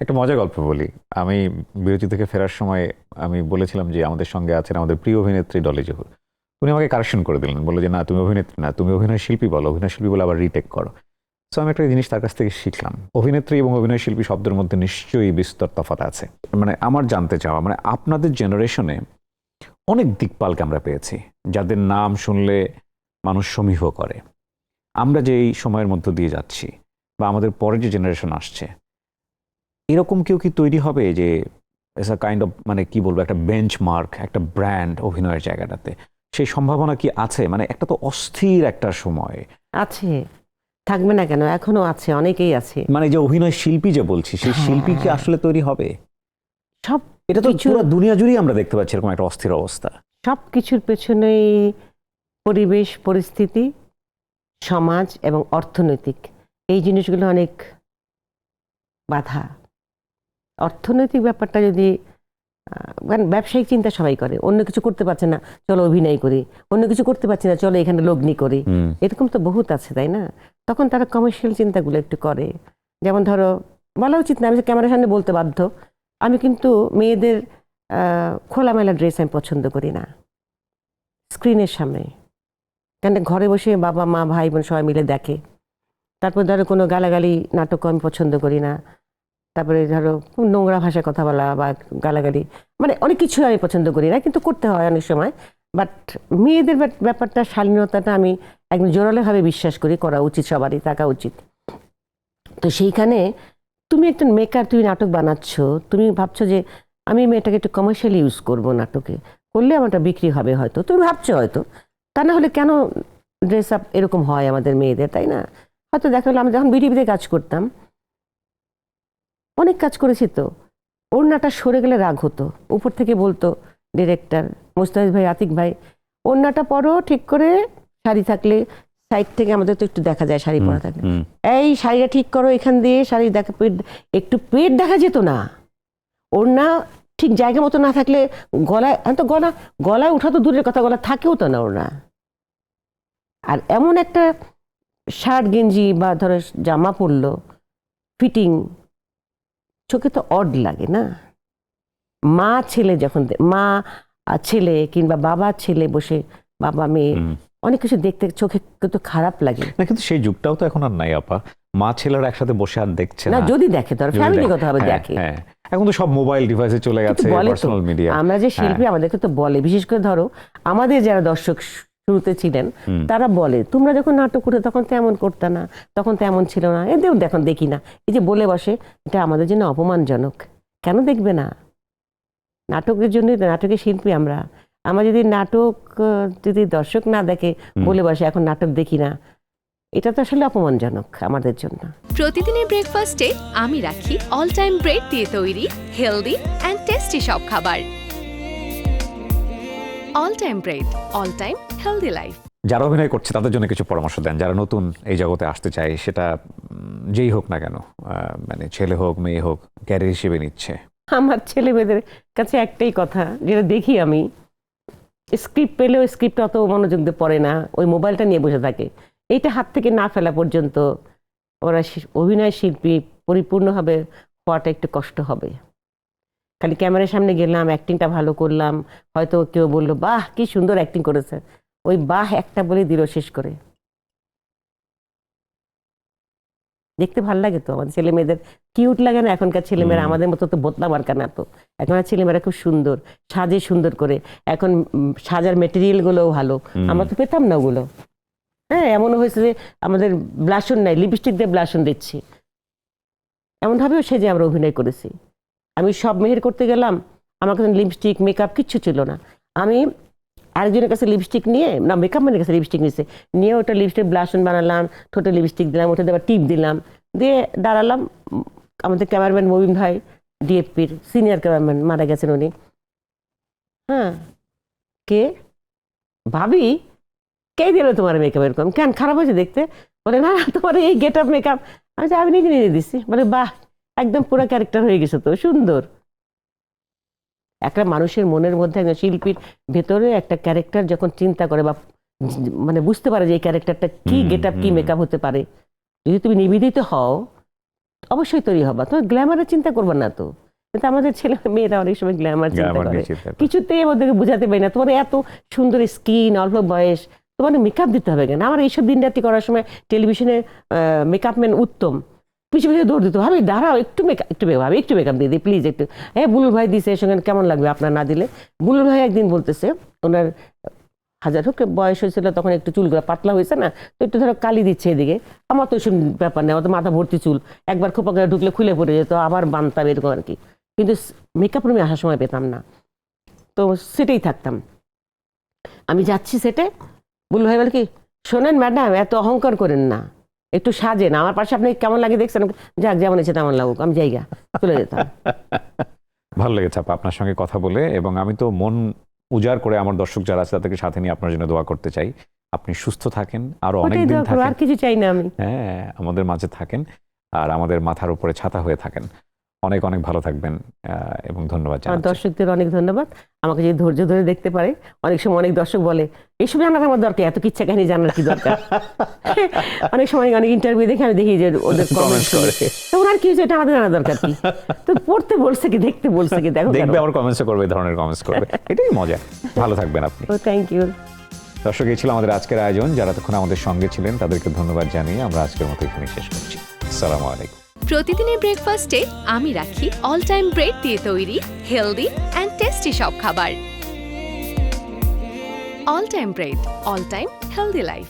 একটা মজার গল্প বলি। আমি বিরতি থেকে ফেরার সময় আমি বলেছিলাম যে আমাদের সঙ্গে আছেন আমাদের প্রিয় অভিনেত্রী ডলি জহুর। উনি আমাকে কারেকশন করে দিলেন, বললো যে না তুমি অভিনেত্রী না, তুমি অভিনয় শিল্পী বলো, অভিনয় শিল্পী বলে আবার রিটেক করো। সো আমি একটা জিনিস তার কাছ থেকে শিখলাম, অভিনেত্রী এবং অভিনয় শিল্পী শব্দের মধ্যে নিশ্চয়ই বিস্তর তফাৎ আছে। মানে আমার জানতে চাওয়া, মানে আপনাদের জেনারেশনে অনেক দিকপালকে আমরা পেয়েছি যাদের নাম শুনলে মানুষ সমীহ করে। আমরা যে এই সময়ের মধ্য দিয়ে যাচ্ছি বা আমাদের পরে যে জেনারেশন আসছে, এরকম কেউ কি তৈরি হবে যে এস আ কাইন্ড অফ, মানে কি বলবো, একটা বেঞ্চমার্ক, একটা ব্র্যান্ড অভিনয়ের জায়গাটাতে? সেই সম্ভাবনা কি আছে? মানে একটা তো অস্থির একটা সময় আছে, থাকবে না কেন, এখনো আছে, অনেকেই আছে। মানে যে অভিনয় শিল্পী যে বলছি, সেই শিল্পী কি আসলে তৈরি হবে? সব এটা তো পুরো দুনিয়া জুড়েই আমরা দেখতে পাচ্ছি এরকম একটা অস্থির অবস্থা। সব কিছুর পেছনেই পরিবেশ, পরিস্থিতি, সমাজ এবং অর্থনৈতিক, এই জিনিসগুলো অনেক বাধা। অর্থনৈতিক ব্যাপারটা যদি ব্যবসায়িক চিন্তা সবাই করে, অন্য কিছু করতে পারছে না চলো অভিনয় করি, অন্য কিছু করতে পারছি না চলো এখানে লগ্নি করি, এরকম তো বহুত আছে, তাই না? তখন তারা কমার্শিয়াল চিন্তাগুলো একটু করে। যেমন ধরো, বলা উচিত না, আমি ক্যামেরার সামনে বলতে বাধ্য, আমি কিন্তু মেয়েদের খোলামেলা ড্রেস আমি পছন্দ করি না স্ক্রিনের সামনে। কেন, ঘরে বসে বাবা মা ভাই বোন সবাই মিলে দেখে। তারপর ধরো কোনো গালাগালি নাটক আমি পছন্দ করি না। তারপরে ধরো খুব নোংরা ভাষায় কথা বলা বা গালাগালি, মানে অনেক কিছু আমি পছন্দ করি না, কিন্তু করতে হয় অনেক সময়। বাট মেয়েদের ব্যাপারটা, শালীনতাটা আমি একদম জোরালোভাবে বিশ্বাস করি, করা উচিত, সবারই থাকা উচিত। তো সেইখানে তুমি একজন মেকার, তুমি নাটক বানাচ্ছ, তুমি ভাবছো যে আমি মেয়েটাকে একটু কমার্শিয়ালি ইউজ করবো, নাটকে করলে আমারটা বিক্রি হবে হয়তো, তুমি ভাবছো হয়তো। তা না হলে কেন ড্রেস আপ এরকম হয় আমাদের মেয়েদের, তাই না? হয়তো দেখা হলো আমি যখন বিটিভিতে কাজ করতাম, অনেক কাজ করেছি তো, ওড়নাটা সরে গেলে রাগ হতো, উপর থেকে বলতো ডিরেক্টর মোস্তাফিজ ভাই, আতিক ভাই, ওড়নাটা পরো ঠিক করে, শাড়ি থাকলে সাইড থেকে, আমাদের তো একটু দেখা যায় শাড়ি পরা থাকলে, এই শাড়িটা ঠিক করো, এখান দিয়ে শাড়ি দেখা, পেট একটু পেট দেখা যেত না, ওড়না ঠিক জায়গা মতো না থাকলে গলায়, তো গলায় উঠা তো দূরের কথা, গলা থাকেও তো না ওড়না। আর এমন একটা শার্ট গেঞ্জি বা ধরো জামা পরলো, ফিটিং চোখে তো অড লাগে না? মা ছেলে যখন, মা ছেলে কিংবা বাবা ছেলে বসে, বাবা মেয়ে, অনেক কিছু দেখতে চোখে কিন্তু খারাপ লাগে না। কিন্তু সেই যুগটাও তো এখন আর নাই আপা, মা ছেলেরা একসাথে বসে আর দেখছে না। যদি দেখে ধরো ফ্যামিলিগত ভাবে দেখে, এখন তো সব মোবাইল ডিভাইসে চলে গেছে, পার্সোনাল মিডিয়া। আমরা যে শিল্পী, আমাদেরকে তো বলে, বিশেষ করে ধরো আমাদের যারা দর্শক শুরুতে ছিলেন, তারা বলে তোমরা যখন নাটক করতে তখন তো এমন করতে না, তখন তো এমন ছিল না, এদেরও দেখুন দেখি না, এই যে বলে বসে, এটা আমাদের জন্য অপমানজনক। কেন দেখবে না? নাটকের জন্য, নাটকের শিল্পী আমরা, আমার যদি নাটক যদি দর্শক না দেখে, বলে বসে এখন নাটক দেখি না, এটা তো আসলে অপমানজনক আমাদের জন্য। প্রতিদিনের ব্রেকফাস্টে আমি রাখি অল টাইম ব্রেড দিয়ে তৈরি হেলদি অ্যান্ড টেস্টি সব খাবার। All time bread, all time healthy life. যারা অভিনয় করছে তাদের জন্য কিছু পরামর্শ দেন, যারা নতুন এই জগতে আসতে চায়, সেটা যেই হোক না কেন, মানে ছেলে হোক মেয়ে হোক, ক্যারিয়ার হিসেবে নিচ্ছে। আমার ছেলে মেয়েদের কাছে একটাই কথা, যেটা দেখি আমি, স্ক্রিপ্ট পেলেও স্ক্রিপ্ট অত মনোযোগ দিয়ে পড়ে না, ওই মোবাইলটা নিয়ে বসে থাকে। এইটা হাত থেকে না ফেলা পর্যন্ত ওরা অভিনয় শিল্পী পরিপূর্ণভাবে হওয়াটা একটু কষ্ট হবে। খালি ক্যামেরার সামনে গেলাম, অ্যাক্টিংটা ভালো করলাম, হয়তো কেউ বললো বাহ কি সুন্দর অ্যাক্টিং করেছে, ওই বাহ একটা বলে দিল শেষ করে। দেখতে ভালো লাগে তো আমাদের ছেলে মেয়েদের, কিউট লাগে না? এখনকার ছেলেমেয়েরা আমাদের মতো তো বোতলা মার্কা না তো, এখনকার ছেলেমেয়েরা খুব সুন্দর সাজে, সুন্দর করে। এখন সাজার মেটেরিয়াল গুলোও ভালো, আমরা তো পেতাম না ওগুলো। হ্যাঁ, এমনও হয়েছে যে আমাদের ব্লাশন নাই, লিপস্টিক দিয়ে ব্লাশন দিচ্ছি, এমনভাবেও সেজে আমরা অভিনয় করেছি। আমি সব মেহের করতে গেলাম, আমার কাছে লিপস্টিক মেকআপ কিচ্ছু ছিল না। আমি আরেকজনের কাছে লিপস্টিক নিয়ে, না মেকআপ ম্যানের কাছে লিপস্টিক নিয়েছে, নিয়ে ওটা লিপস্টিক ব্লাশন বানালাম, ঠোঁটে লিপস্টিক দিলাম, ওটা আবার টিপ দিলাম, দিয়ে দাঁড়ালাম। আমাদের ক্যামেরাম্যান মবিন ভাই, ডিএফপির সিনিয়র ক্যামেরাম্যান, মারা গেছেন উনি। হ্যাঁ, কে ভাবি, কে দিল তোমার মেকআপ এরকম, কেন খারাপ হয়েছে দেখতে? বলে না তোমার এই গেট আপ মেকআপ। আমি নিজে নিজে দিচ্ছি। বলে বাহ, একদম পুরো ক্যারেক্টার হয়ে গেছে তো, সুন্দর। একটা মানুষের মনের মধ্যে, একজন শিল্পীর ভেতরে একটা ক্যারেক্টার যখন চিন্তা করে বা মানে বুঝতে পারে যে এই ক্যারেক্টারটা কি গেট আপ কি মেকআপ হতে পারে, যদি তুমি নিবেদিত হও অবশ্যই তৈরি হবা। তোমার গ্ল্যামারের চিন্তা করবে না তো। কিন্তু আমাদের ছেলে মেয়েরা অনেক সময় গ্ল্যামার চিন্তা করে, কিছুতেই ওদেরকে বোঝাতে পারি না তোমার এত সুন্দর স্কিন, অল্প বয়স, তোমার মেকআপ দিতে হবে কেন? আমার এইসব দিন রাত্রি করার সময় টেলিভিশনে মেকআপ ম্যান উত্তম পিছিয়ে পিছিয়ে দৌড় দিত, ভাবি দাঁড়াও একটু মেকআপ দিয়ে দিই প্লিজ একটু। হ্যাঁ, বুলুল ভাই দিছে, এর সঙ্গে কেমন লাগবে আপনার না দিলে? বুলুল ভাই একদিন বলতেছে, ওনার হাজার হোক বয়স হয়েছিল তখন, একটু চুলগুলো পাতলা হয়েছে না, তো একটু ধরো কালি দিচ্ছে এদিকে। আমার তো ওইসব ব্যাপার নেই, আমার তো মাথা ভর্তি চুল, একবার খোপা করে ঢুকলে খুলে পড়ে যেত, আবার বানতাম এরকম আর কি। কিন্তু মেকআপ রুমে আসার সময় পেতাম না, তো সেটাই থাকতাম। আমি যাচ্ছি সেটে, বুলুল ভাই বলে কি, শোনেন ম্যাডাম এত অহংকার করেন না, একটু সাজেন, আমার পাশে আপনি কেমন লাগে দেখছেন, যাক যেমন আছে তেমন লাগুক, আমি জায়গা চলে যেতাম। ভালো লেগেছে আপা আপনার সঙ্গে কথা বলে, এবং আমি তো মন উজাড় করে আমার দর্শক যারা আছে তাদেরকে সাথে নিয়ে আপনার জন্য দোয়া করতে চাই। আপনি সুস্থ থাকেন, আরো অনেক দিন থাকেন, আর কিছু চাই না আমি। হ্যাঁ, আমাদের মাঝে থাকেন, আর আমাদের মাথার উপরে ছাতা হয়ে থাকেন। অনেক অনেক ভালো থাকবেন, এবং ধন্যবাদ আমার দর্শকদের অনেক ধন্যবাদ, আমাকে যে ধৈর্য ধরে দেখতে পারে। অনেক সময় অনেক দর্শক বলে এইসব জানার আমার দরকার, এত কিচ্ছা কাহিনী জানার কি দরকার? অনেক সময় অনেক ইন্টারভিউ দেখে আমি দেখি যে ওদের কমেন্টস করেছে, তো ওনার কি হয়েছে এটা আমাদের জানা দরকার কি? তো পড়তে বলছে কি, দেখতে বলছে কি, দেখো দেখবে আবার কমেন্টস করবে, এই ধরনের কমেন্টস করবে, এটাই মজা। ভালো থাকবেন আপনি। Thank you. দর্শক, এই ছিল আমাদের আজকের আয়োজন। যারা তখন আমাদের সঙ্গে ছিলেন তাদেরকে ধন্যবাদ জানিয়ে আমরা আজকের মতো এখানে শেষ করছি। আসসালামু আলাইকুম। প্রতিদিনের ব্রেকফাস্টে আমি রাখি অল টাইম ব্রেড দিয়ে তৈরি হেলদি অ্যান্ড টেস্টি সব খাবার। All time bread, all time healthy life.